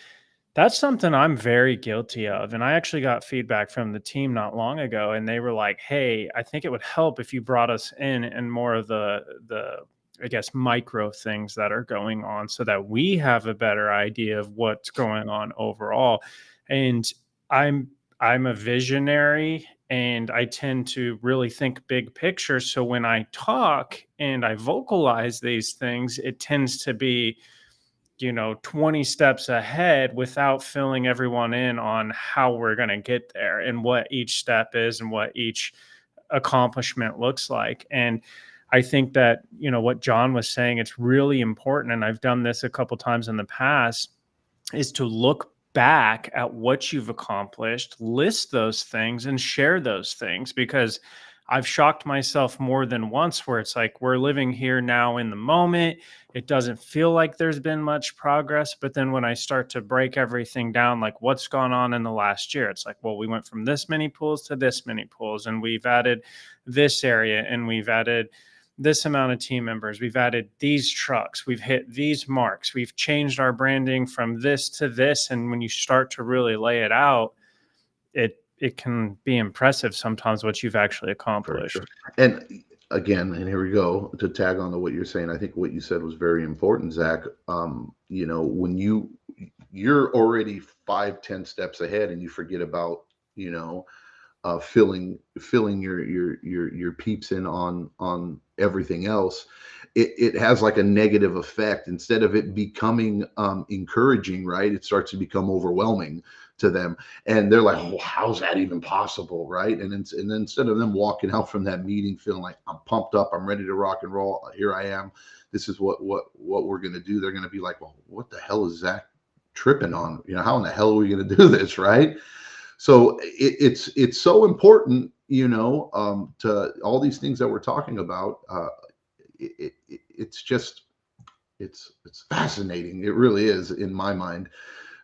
That's something I'm very guilty of. And I actually got feedback from the team not long ago, and they were like, hey, I think it would help if you brought us in and more of the I guess, micro things that are going on so that we have a better idea of what's going on overall. And I'm a visionary, and I tend to really think big picture. So when I talk and I vocalize these things, it tends to be, 20 steps ahead without filling everyone in on how we're going to get there and what each step is and what each accomplishment looks like. And I think that, what John was saying, it's really important. And I've done this a couple times in the past, is to look back at what you've accomplished, list those things and share those things, because I've shocked myself more than once where it's like, we're living here now in the moment. It doesn't feel like there's been much progress. But then when I start to break everything down, like what's gone on in the last year, it's like, well, we went from this many pools to this many pools, and we've added this area, and we've added this amount of team members. We've added these trucks. We've hit these marks. We've changed our branding from this to this. And when you start to really lay it out, it can be impressive sometimes what you've actually accomplished. Sure. And again, and here we go to tag on to what you're saying. I think what you said was very important, Zach. When you're already 5-10 steps ahead and you forget about, filling your peeps in on everything else, it has like a negative effect. Instead of it becoming encouraging, right, it starts to become overwhelming to them, and they're like, oh, how's that even possible, right? And then instead of them walking out from that meeting feeling like, I'm pumped up, I'm ready to rock and roll, here I am, this is what we're going to do, they're going to be like, well, what the hell is Zach tripping on? How in the hell are we going to do this, right? So it's so important, to all these things that we're talking about. It's fascinating. It really is, in my mind,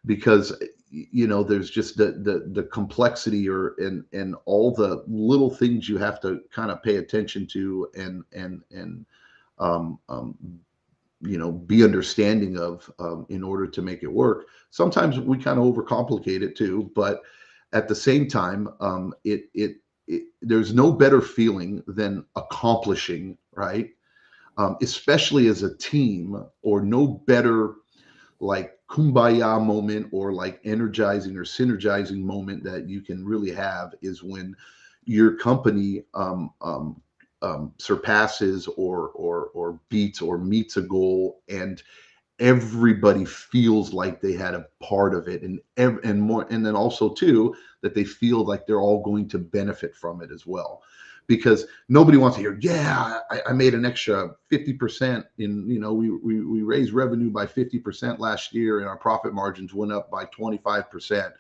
because there's just the complexity and all the little things you have to kind of pay attention to and be understanding of in order to make it work. Sometimes we kind of overcomplicate it too, but at the same time, there's no better feeling than accomplishing, right? Especially as a team, or no better like kumbaya moment or like energizing or synergizing moment that you can really have is when your company surpasses or beats or meets a goal, and everybody feels like they had a part of it, and more, and then also too that they feel like they're all going to benefit from it as well, because nobody wants to hear, yeah, I made an extra 50% in, we raised revenue by 50% last year and our profit margins went up by 25%,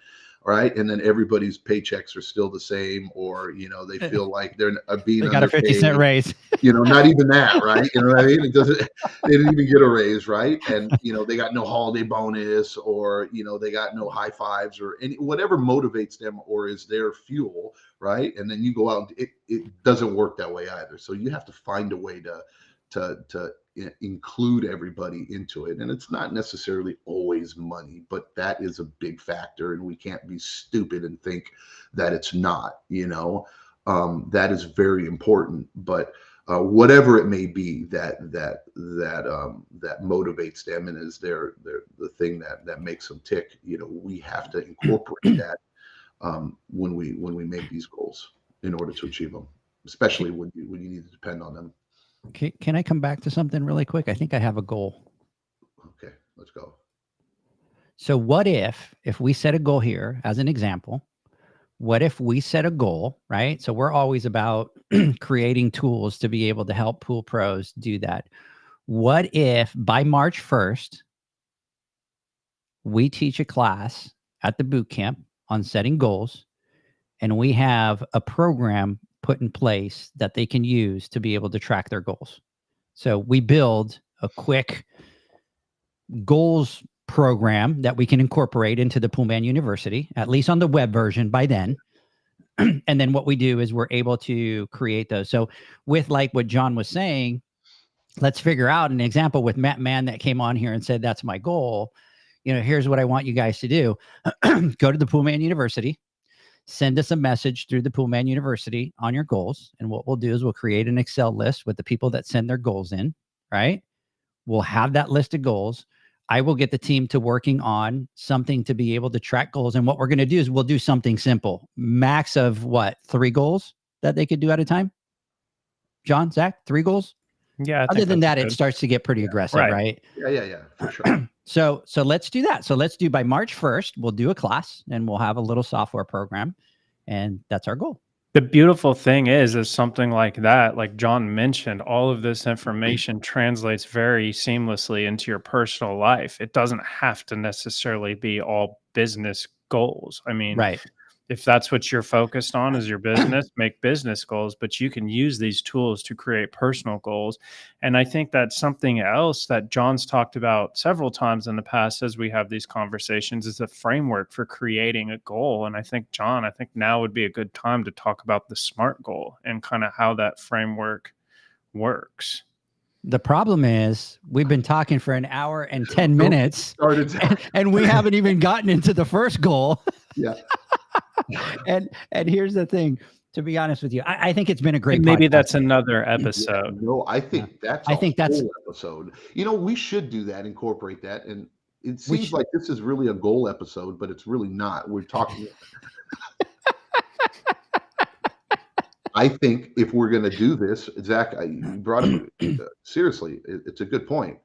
right? And then everybody's paychecks are still the same, or they feel like they're being They got a 50-cent raise. Not even that, right? You know what I mean? They didn't even get a raise, right? And they got no holiday bonus, or they got no high fives, or whatever motivates them or is their fuel, right? And then you go out, it doesn't work that way either. So you have to find a way to include everybody into it. And it's not necessarily always money, but that is a big factor, and we can't be stupid and think that it's not. That is very important. But whatever it may be that motivates them and is the thing that makes them tick, we have to incorporate that when we make these goals in order to achieve them, especially when you need to depend on them. Can I come back to something really quick? I think I have a goal. Okay, let's go. So what if we set a goal here as an example? What if we set a goal, right? So we're always about creating tools to be able to help pool pros do that. What if by March 1st, we teach a class at the boot camp on setting goals, and we have a program put in place that they can use to be able to track their goals. So we build a quick goals program that we can incorporate into the Poolman University, at least on the web version by then. And then what we do is we're able to create those. So with like what John was saying, let's figure out an example with Matt Mann that came on here and said, that's my goal. Here's what I want you guys to do. Go to the Poolman University, send us a message through the Poolman University on your goals. And what we'll do is we'll create an Excel list with the people that send their goals in, right? We'll have that list of goals. I will get the team to working on something to be able to track goals. And what we're going to do is we'll do something simple. Max of 3 goals that they could do at a time? John, Zach, 3 goals? Yeah. Other than that, it starts to get pretty aggressive, right? Yeah, for sure. So let's do that. So let's do by March 1st, we'll do a class and we'll have a little software program, and that's our goal. The beautiful thing is something like that, like John mentioned, all of this information translates very seamlessly into your personal life. It doesn't have to necessarily be all business goals. I mean, right. If that's what you're focused on is your business, make business goals, but you can use these tools to create personal goals. And I think that's something else that John's talked about several times in the past as we have these conversations is a framework for creating a goal. And I think, John, now would be a good time to talk about the SMART goal and kind of how that framework works. The problem is we've been talking for an hour and 10 minutes and we haven't even gotten into the first goal. Yeah. And here's the thing, to be honest with you, I think it's been a great maybe podcast. That's another episode. Yeah, no, I think that's a whole episode. We should do that, incorporate that. And it seems like this is really a goal episode, but it's really not. We're talking. I think if we're going to do this, Zach, you brought up seriously, it's a good point.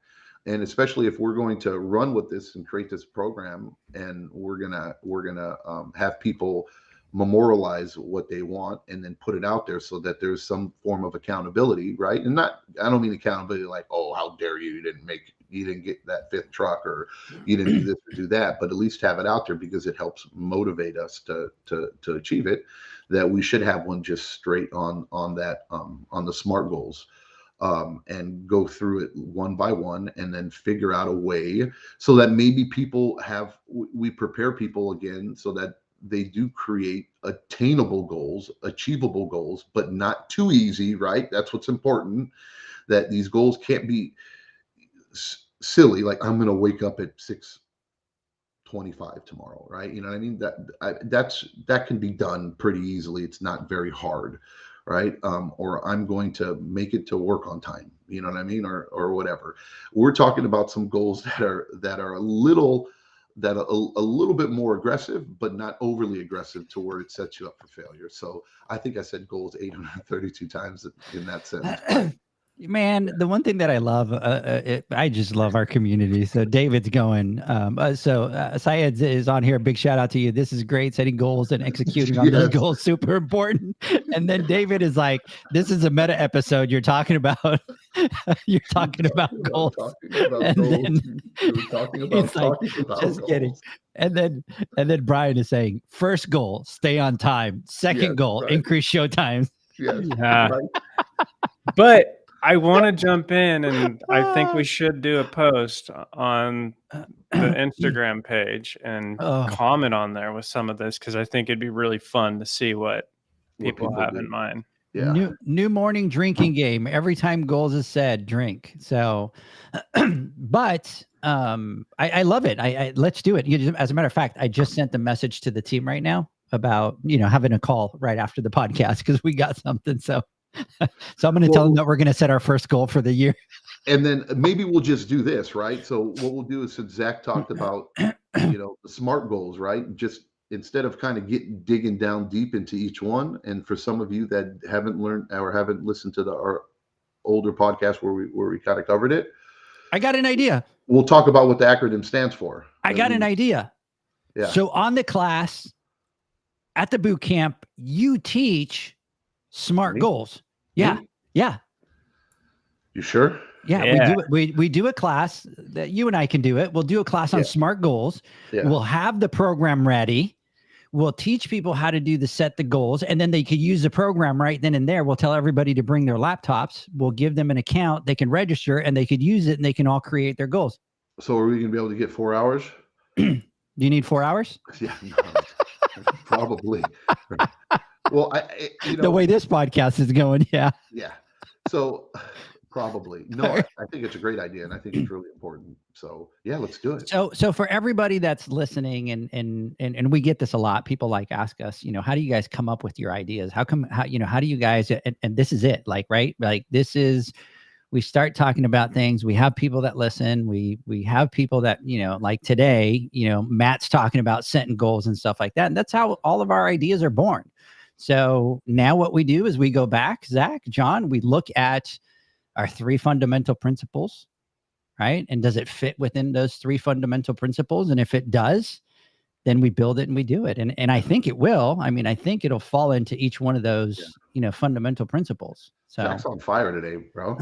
And especially if we're going to run with this and create this program, and we're gonna have people memorialize what they want and then put it out there so that there's some form of accountability, right? And I don't mean accountability like, oh, how dare you didn't get that 5th truck, or you didn't do this or do that, but at least have it out there because it helps motivate us to achieve it. That we should have one just straight on that on the SMART goals. And go through it one by one and then figure out a way so that maybe we prepare people again so that they do create attainable goals, achievable goals, but not too easy, right? That's what's important, that these goals can't be silly. Like, I'm going to wake up at 6:25 tomorrow, right? You know what I mean? That can be done pretty easily. It's not very hard. Right. Or I'm going to make it to work on time. You know what I mean? Or whatever. We're talking about some goals that are a little bit more aggressive, but not overly aggressive to where it sets you up for failure. So I think I said goals 832 times in that sentence. Man, the one thing that I love, I just love our community. So David's going. Syed is on here. Big shout out to you. This is great. Setting goals and executing on those Yes. goals, super important. And then David is like, "This is a meta episode. You're talking about, you're talking about goals." Talking about And goals. then You're talking about he's like, talking about just goals. kidding. And then Brian is saying, first goal, stay on time. Second Yes, goal, right. increase show times. Yes. Yeah. Right? But I want to jump in, and I think we should do a post on the Instagram page and Oh. comment on there with some of this, because I think it'd be really fun to see what people have do. in mind. Yeah. New morning drinking game. Every time goals is said, drink. So, but I love it. I let's do it. As a matter of fact, I just sent the message to the team right now about having a call right after the podcast because we got something. So I'm going to tell them that we're going to set our first goal for the year. And then maybe we'll just do this, right? So what we'll do is, since Zach talked about, the SMART goals, right? Just instead of kind of digging down deep into each one, and for some of you that haven't learned or haven't listened to our older podcast where we kind of covered it, I got an idea. we'll talk about what the acronym stands for. I got an idea. Yeah. So on the class at the boot camp, you teach SMART Me? goals. Yeah. Me? Yeah. You sure? Yeah, Yeah. we do it. We do a class that you and I can do it. We'll do a class on Yeah. SMART goals. Yeah. We'll have the program ready. We'll teach people how to set the goals, and then they could use the program right then and there. We'll tell everybody to bring their laptops. We'll give them an account. They can register and they could use it, and they can all create their goals. So are we going to be able to get 4 hours? Do you need 4 hours? Yeah, no, probably. Well, The way this podcast is going, yeah. yeah. So probably. No, I think it's a great idea, and I think it's really important. So yeah, let's do it. So for everybody that's listening, and we get this a lot, people ask us, how do you guys come up with your ideas? How do you guys, and this is it, right? This is, we start talking about things. We have people that listen. We have people that, like today, Matt's talking about setting goals and stuff like that. And that's how all of our ideas are born. So now what we do is we go back, Zach, John, we look at our 3 fundamental principles, right? And does it fit within those 3 fundamental principles? And if it does, then we build it and we do it. And I think it will. I mean, I think it'll fall into each one of those, fundamental principles. So Zach's on fire today, bro.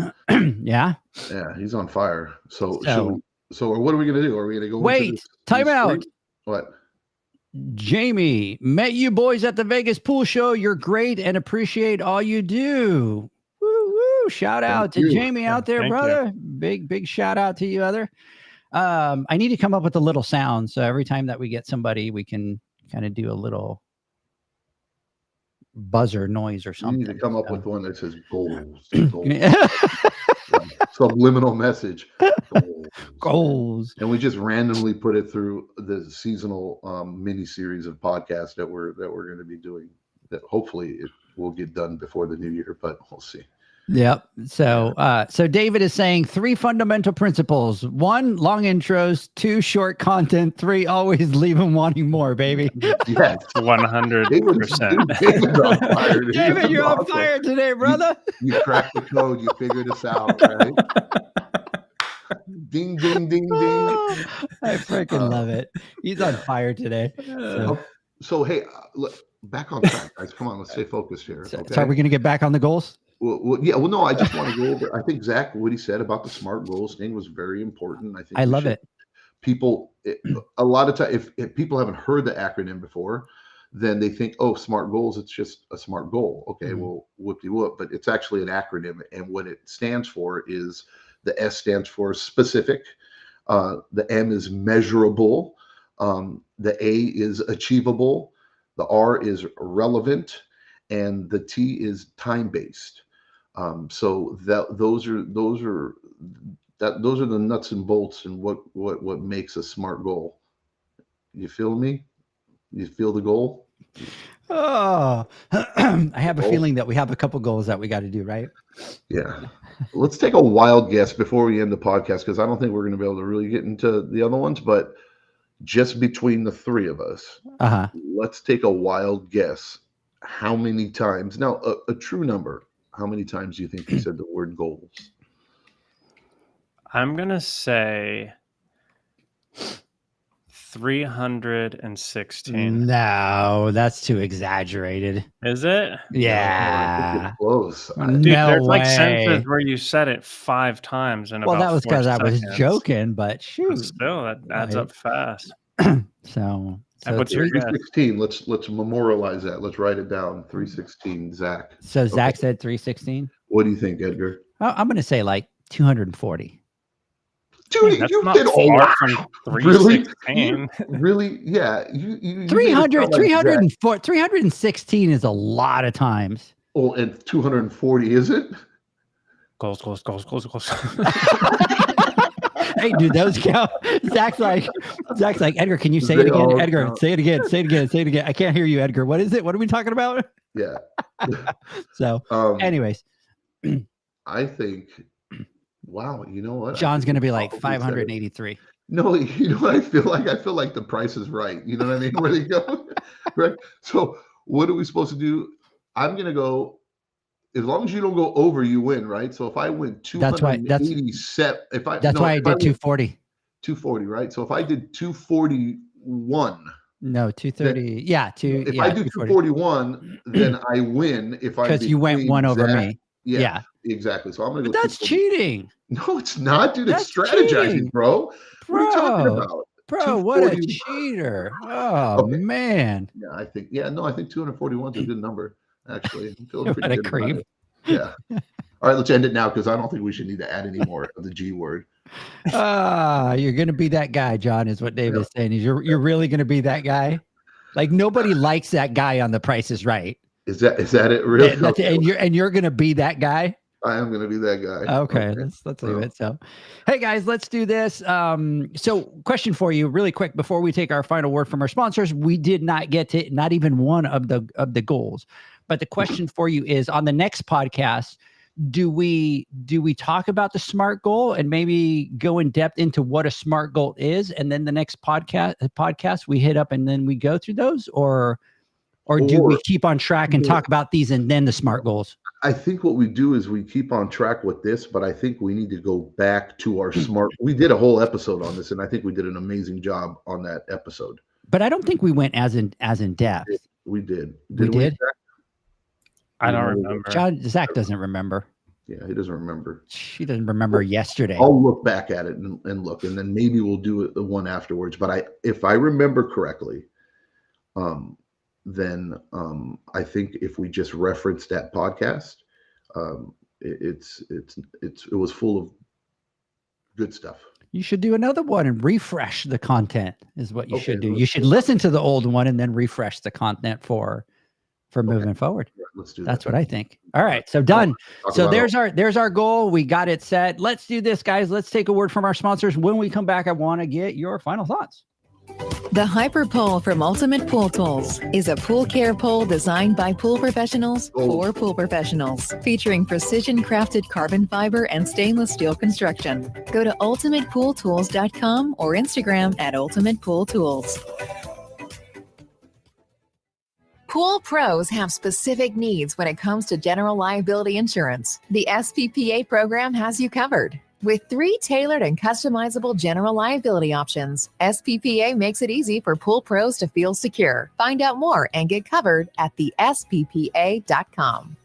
yeah. Yeah, he's on fire. So So- what are we going to do? Are we going to go? Wait, into time these out. 3? What? Jamie, met you boys at the Vegas pool show. You're great and appreciate all you do. Woo woo. Shout out to you. Jamie out there, Thank you. brother. Big shout out to you, other. I need to come up with a little sound. So every time that we get somebody, we can kind of do a little buzzer noise or You something. need to come up So- with one that says goals. Goals. Subliminal message. Goals. Goals. And we just randomly put it through the seasonal mini series of podcasts that we're going to be doing. That hopefully it will get done before the new year, but we'll see. Yep. So, so David is saying 3 fundamental principles: 1, long intros; 2, short content; 3, always leave them wanting more, baby. Yes. 100%. David's on fire. Dude. David, you're on Awesome. fire today, brother. You cracked the code. You figured us out, right? Ding, ding, ding, ding. I freaking love it. He's on fire today. So hey, look, back on track, guys. Come on, let's stay focused here. So, Okay. so are we going to get back on the goals? Well, no, I just want to go over. I think Zach, what he said about the SMART goals thing was very important. I think I love it. People, a lot of time, if people haven't heard the acronym before, then they think, oh, SMART goals, it's just a SMART goal. Okay, well, whoop-de-whoop, but it's actually an acronym, and what it stands for is the S stands for specific, the M is measurable, the A is achievable, the R is relevant, and the T is time-based. So those are the nuts and bolts and what makes a SMART goal. You feel me? You feel the goal? Oh, I have a Goal? feeling that we have a couple goals that we got to do, right? Yeah. Let's take a wild guess before we end the podcast, because I don't think we're going to be able to really get into the other ones, but just between the 3 of us, Uh-huh. let's take a wild guess. How many times? Now, a true number. how many times do you think he said the word goals? I'm going to say 316. No, that's too exaggerated. Is it? I Yeah. think it's close. Dude, No there's like way. sentences where you said it 5 times in Well, about that was 4 because I was seconds. joking, but But shoot. still, that adds Right. up fast. So And what's your guess? 316. Let's memorialize that. Let's write it down. 316. Zach. So Zach Okay. said 316. What do you think, Edgar? I'm going to say like 240. Dude, That's you not did far from Really? 316. Really? Yeah. You made it 300, sound like Zach. 304, 316 is a lot of times. Oh, and 240, is it? Goals. Hey, dude, those count. Zach's like, Edgar, can you say They it again? all Edgar, count. say it again. Say it again. Say it again. I can't hear you, Edgar. What is it? What are we talking about? Yeah. So, anyways, I think, wow, you know what? John's going to be like Probably said it. 583. No, you know what I feel like? I feel like the Price is Right. You know what I mean? Where they go, right? So what are we supposed to do? I'm gonna go. As long as you don't go over, you win, right? So if I win That's why- 287, if I That's no, why I if did win 240. 240, right? So if I did 241, No, 230. Yeah, if I do 241, then I win. If I because you went between one over Zach- me. Yeah, Yeah. exactly. So I'm gonna But go. that's 240. cheating, No, it's not, dude. It's That's strategizing, cheating. bro. What are you talking bro. about? Bro, what a 240. cheater! Oh Okay. man, Yeah, I think 241 is a good number. Actually, I'm feeling What pretty a good about creep. it. Yeah. All right, let's end it now because I don't think we should need to add any more of the G word. you're gonna be that guy, John. Is what Dave is saying. You're really gonna be that guy. Like nobody likes that guy on The Price is Right. Is that it? Really? And you're gonna be that guy. I am going to be that guy. Okay, let's leave it. So, hey guys, let's do this. So question for you, really quick, before we take our final word from our sponsors. We did not get to not even one of the goals, but the question for you is: on the next podcast, do we talk about the SMART goal and maybe go in depth into what a SMART goal is, and then the next podcast we hit up and then we go through those, or do we keep on track and talk about these and then the SMART goals? I think what we do is we keep on track with this, but I think we need to go back to our SMART. We did a whole episode on this, and I think we did an amazing job on that episode. But I don't think we went as in depth. We did. We did? Zach? I don't remember. Zach doesn't remember. Yeah, he doesn't remember. She doesn't remember yesterday. I'll look back at it and look, and then maybe we'll do it the one afterwards. But if I remember correctly, then I think if we just reference that podcast, it was full of good stuff. You should do another one and refresh the content is what you should do. let's You should listen to the old one and then refresh the content for moving forward. Yeah, let's do That's that. what I think. All right. So done. Talk So about there's our goal. We got it set. Let's do this, guys. Let's take a word from our sponsors. When we come back, I want to get your final thoughts. The Hyper Pole from Ultimate Pool Tools is a pool care pole designed by pool professionals for pool professionals, featuring precision crafted carbon fiber and stainless steel construction. Go to ultimatepooltools.com or Instagram at Ultimate Pool Tools. Pool pros have specific needs when it comes to general liability insurance. The SPPA program has you covered. With 3 tailored and customizable general liability options, SPPA makes it easy for pool pros to feel secure. Find out more and get covered at thesppa.com.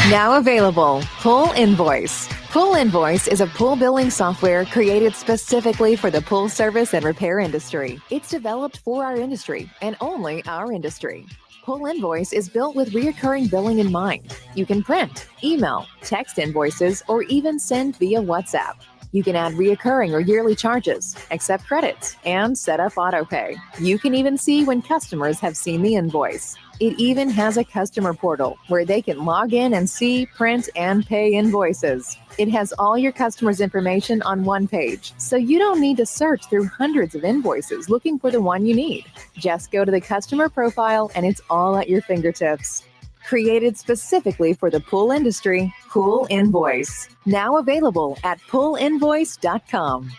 Now available, Pool Invoice. Pool Invoice is a pool billing software created specifically for the pool service and repair industry. It's developed for our industry and only our industry. Pool Invoice is built with recurring billing in mind. You can print, email, text invoices, or even send via WhatsApp. You can add reoccurring or yearly charges, accept credits, and set up autopay. You can even see when customers have seen the invoice. It even has a customer portal where they can log in and see, print, and pay invoices. It has all your customers' information on one page, so you don't need to search through hundreds of invoices looking for the one you need. Just go to the customer profile and it's all at your fingertips. Created specifically for the pool industry, Pool Invoice. Now available at poolinvoice.com.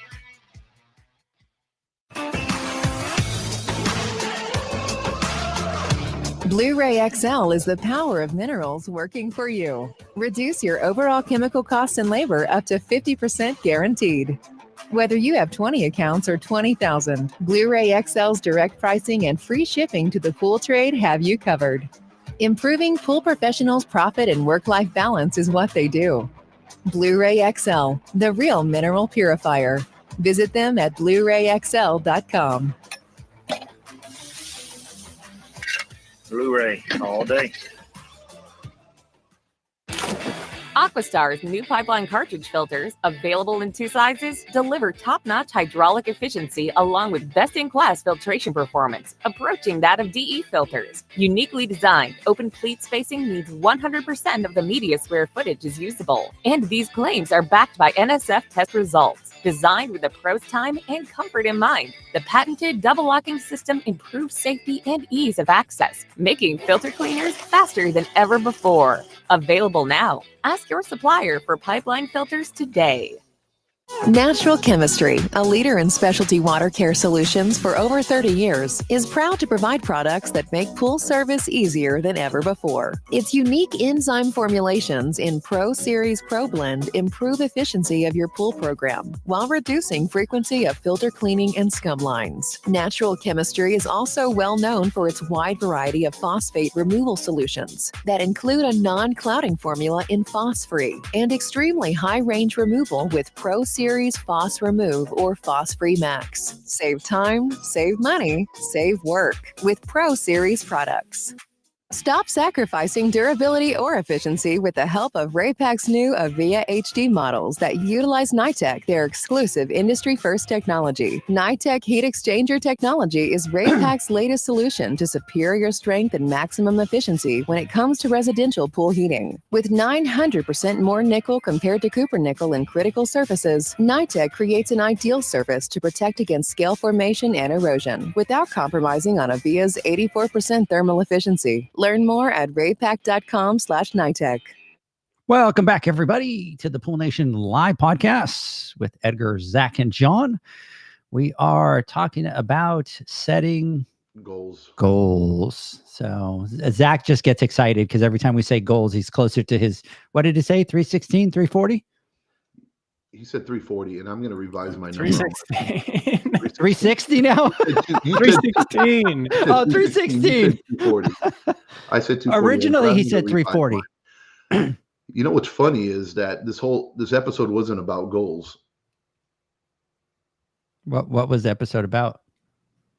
Blu-ray XL is the power of minerals working for you. Reduce your overall chemical costs and labor up to 50% guaranteed. Whether you have 20 accounts or 20,000, Blu-ray XL's direct pricing and free shipping to the pool trade have you covered. Improving pool professionals' profit and work-life balance is what they do. Blu-ray XL, the real mineral purifier. Visit them at BluRayXL.com. Blu-ray all day. Aquastar's new pipeline cartridge filters, available in 2 sizes, deliver top-notch hydraulic efficiency along with best-in-class filtration performance, approaching that of DE filters. Uniquely designed, open pleat spacing means 100% of the media square footage is usable. And these claims are backed by NSF test results. Designed with the pro's time and comfort in mind, the patented double locking system improves safety and ease of access, making filter cleaners faster than ever before. Available now. Ask your supplier for pipeline filters today. Natural Chemistry, a leader in specialty water care solutions for over 30 years, is proud to provide products that make pool service easier than ever before. Its unique enzyme formulations in Pro Series Pro Blend improve efficiency of your pool program while reducing frequency of filter cleaning and scum lines. Natural Chemistry is also well known for its wide variety of phosphate removal solutions that include a non-clouding formula in Phos-Free and extremely high range removal with Pro Series Phos Remove or Phos-Free Max. Save time, save money, save work with Pro Series products. Stop sacrificing durability or efficiency with the help of Raypak's new Avia HD models that utilize NITEC, their exclusive industry-first technology. NITEC heat exchanger technology is Raypak's latest solution to superior strength and maximum efficiency when it comes to residential pool heating. With 900% more nickel compared to copper nickel in critical surfaces, NITEC creates an ideal surface to protect against scale formation and erosion without compromising on Avia's 84% thermal efficiency. Learn more at raypak.com/NITEC. Welcome back, everybody, to the Pool Nation Live podcast with Edgar, Zach, and John. We are talking about setting Goals. So Zach just gets excited because every time we say goals, he's closer to his, what did he say, 316, 340? He said 340, and I'm going to revise my number. 316. 360 now? You said 316. Oh, 316. 240. I said 240. Originally, he I'm said gonna revise 340. mine. You know what's funny is that this episode wasn't about goals. What was the episode about?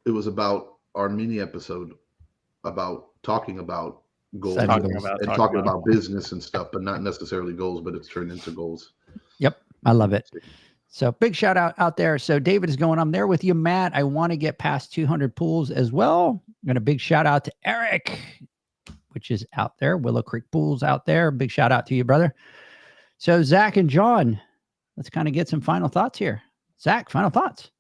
It was about our mini episode about talking about goals Setting and goals. talking about business and stuff, but not necessarily goals, but it's turned into goals. Yep, I love it. So big shout out there. So David is going, I'm there with you, Matt. I want to get past 200 pools as well. And a big shout out to Eric, which is out there. Willow Creek Pools out there. Big shout out to you, brother. So Zach and John, let's kind of get some final thoughts here. Zach, final thoughts.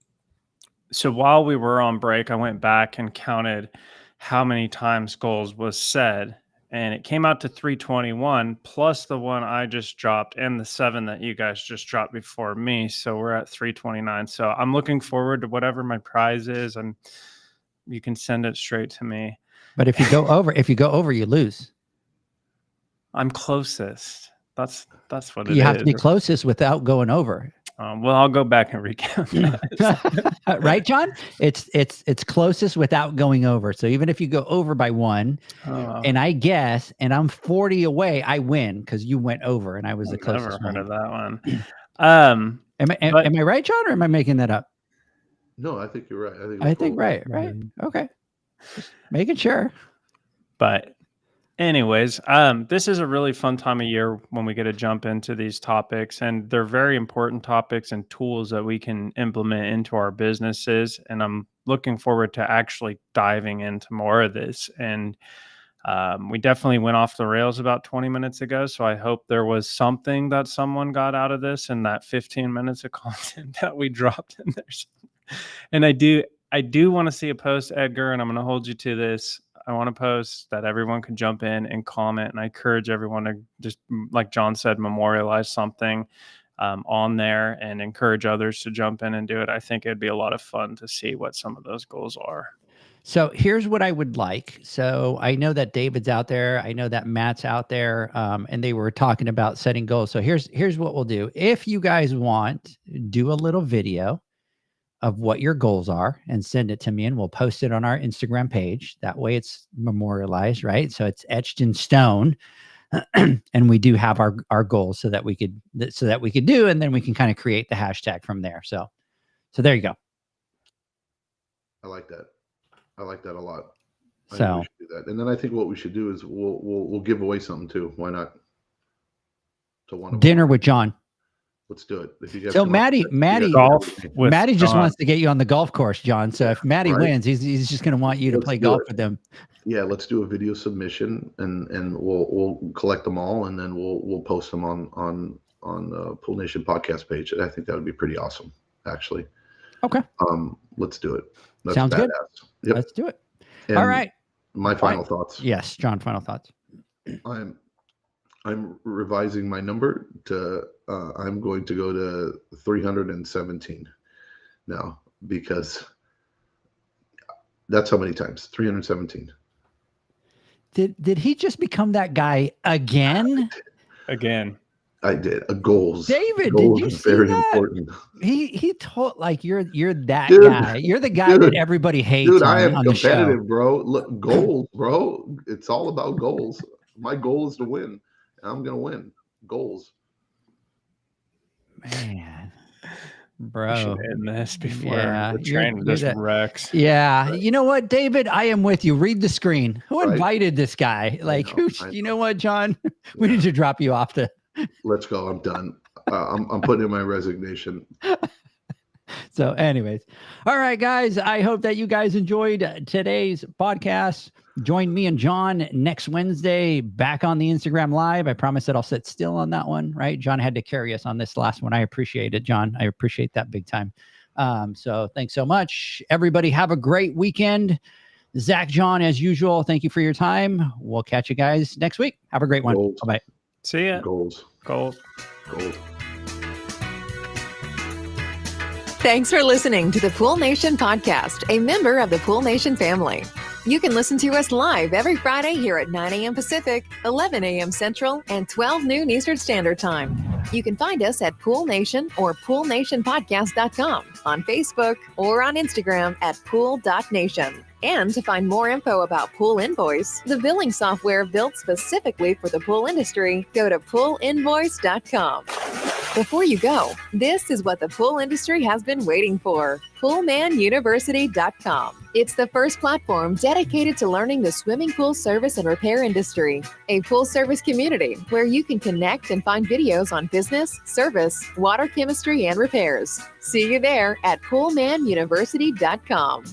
So while we were on break, I went back and counted how many times goals was said, and it came out to 321 plus the one I just dropped and the 7 that you guys just dropped before me. So we're at 329. So I'm looking forward to whatever my prize is, and you can send it straight to me. But if you go over, you lose. I'm closest. That's what it is. You have to be closest without going over. Well, I'll go back and recount that. Right, John? It's closest without going over. So even if you go over by 1, and I guess, and I'm 40 away, I win because you went over, and I was the closest. Never heard of that one. Am I right, John, or am I making that up? No, I think you're right. I think right. Okay, just making sure. But anyways, this is a really fun time of year when we get to jump into these topics, and they're very important topics and tools that we can implement into our businesses. And I'm looking forward to actually diving into more of this. And we definitely went off the rails about 20 minutes ago. So I hope there was something that someone got out of this and that 15 minutes of content that we dropped in there. And I do want to see a post, Edgar, and I'm going to hold you to this. I want to post that everyone can jump in and comment. And I encourage everyone to just, like John said, memorialize something on there and encourage others to jump in and do it. I think it'd be a lot of fun to see what some of those goals are. So here's what I would like. So I know that David's out there. I know that Matt's out there, and they were talking about setting goals. So here's what we'll do. If you guys want, do a little video of what your goals are and send it to me, and we'll post it on our Instagram page. That way it's memorialized, right? So it's etched in stone. And we do have our goals so that we could do, and then we can kind of create the hashtag from there. So there you go. I like that. I like that a lot. I think So we should do that. And then I think what we should do is we'll give away something too. Why not? To one of dinner them. with John. Let's do it. If you guys So come up with Maddie, it, Golf with Maddie just John. wants to get you on the golf course, John. So if Maddie Right. wins, he's just going to want you to Let's play do golf it. with him. Yeah, let's do a video submission and we'll collect them all and then we'll post them on the Pool Nation podcast page. And I think that would be pretty awesome, actually. Okay. Let's do it. That's Sounds good. badass. Yep. Let's do it. And All right. My final thoughts. Yes, John, final thoughts. I'm revising my number to I'm going to go to 317 now because that's how many times 317. Did he just become that guy again? Again. I did goals. David, goals did you is see very that? important. He told like you're that Dude, guy. You're the guy that dude, everybody hates Dude, I am on the show. competitive, bro. Look, goals, bro. It's all about goals. My goal is to win. I'm gonna win. Goals. Man, We bro. should end this before Yeah, the you're- train you're just that- wrecks. Yeah, you know what, David? I am with you. Read the screen. Who Right. invited this guy? Like, know, who? I You know. know what, John? We need to drop you off the. Let's go. I'm done. I'm putting in my resignation. So, anyways, all right, guys. I hope that you guys enjoyed today's podcast. Join me and John next Wednesday back on the Instagram Live. I promise that I'll sit still on that one, right? John had to carry us on this last one. I appreciate it, John. I appreciate that big time. So thanks so much. Everybody have a great weekend. Zach, John, as usual, thank you for your time. We'll catch you guys next week. Have a great one. Goals. Bye-bye. See ya. Goals. Goals. Goals. Thanks for listening to the Pool Nation podcast, a member of the Pool Nation family. You can listen to us live every Friday here at 9 a.m. Pacific, 11 a.m. Central, and 12 noon Eastern Standard Time. You can find us at Pool Nation or poolnationpodcast.com, on Facebook, or on Instagram at pool.nation. And to find more info about Pool Invoice, the billing software built specifically for the pool industry, go to poolinvoice.com. Before you go, this is what the pool industry has been waiting for. PoolmanUniversity.com. It's the first platform dedicated to learning the swimming pool service and repair industry, a full service community where you can connect and find videos on business, service, water chemistry, and repairs. See you there at PoolmanUniversity.com.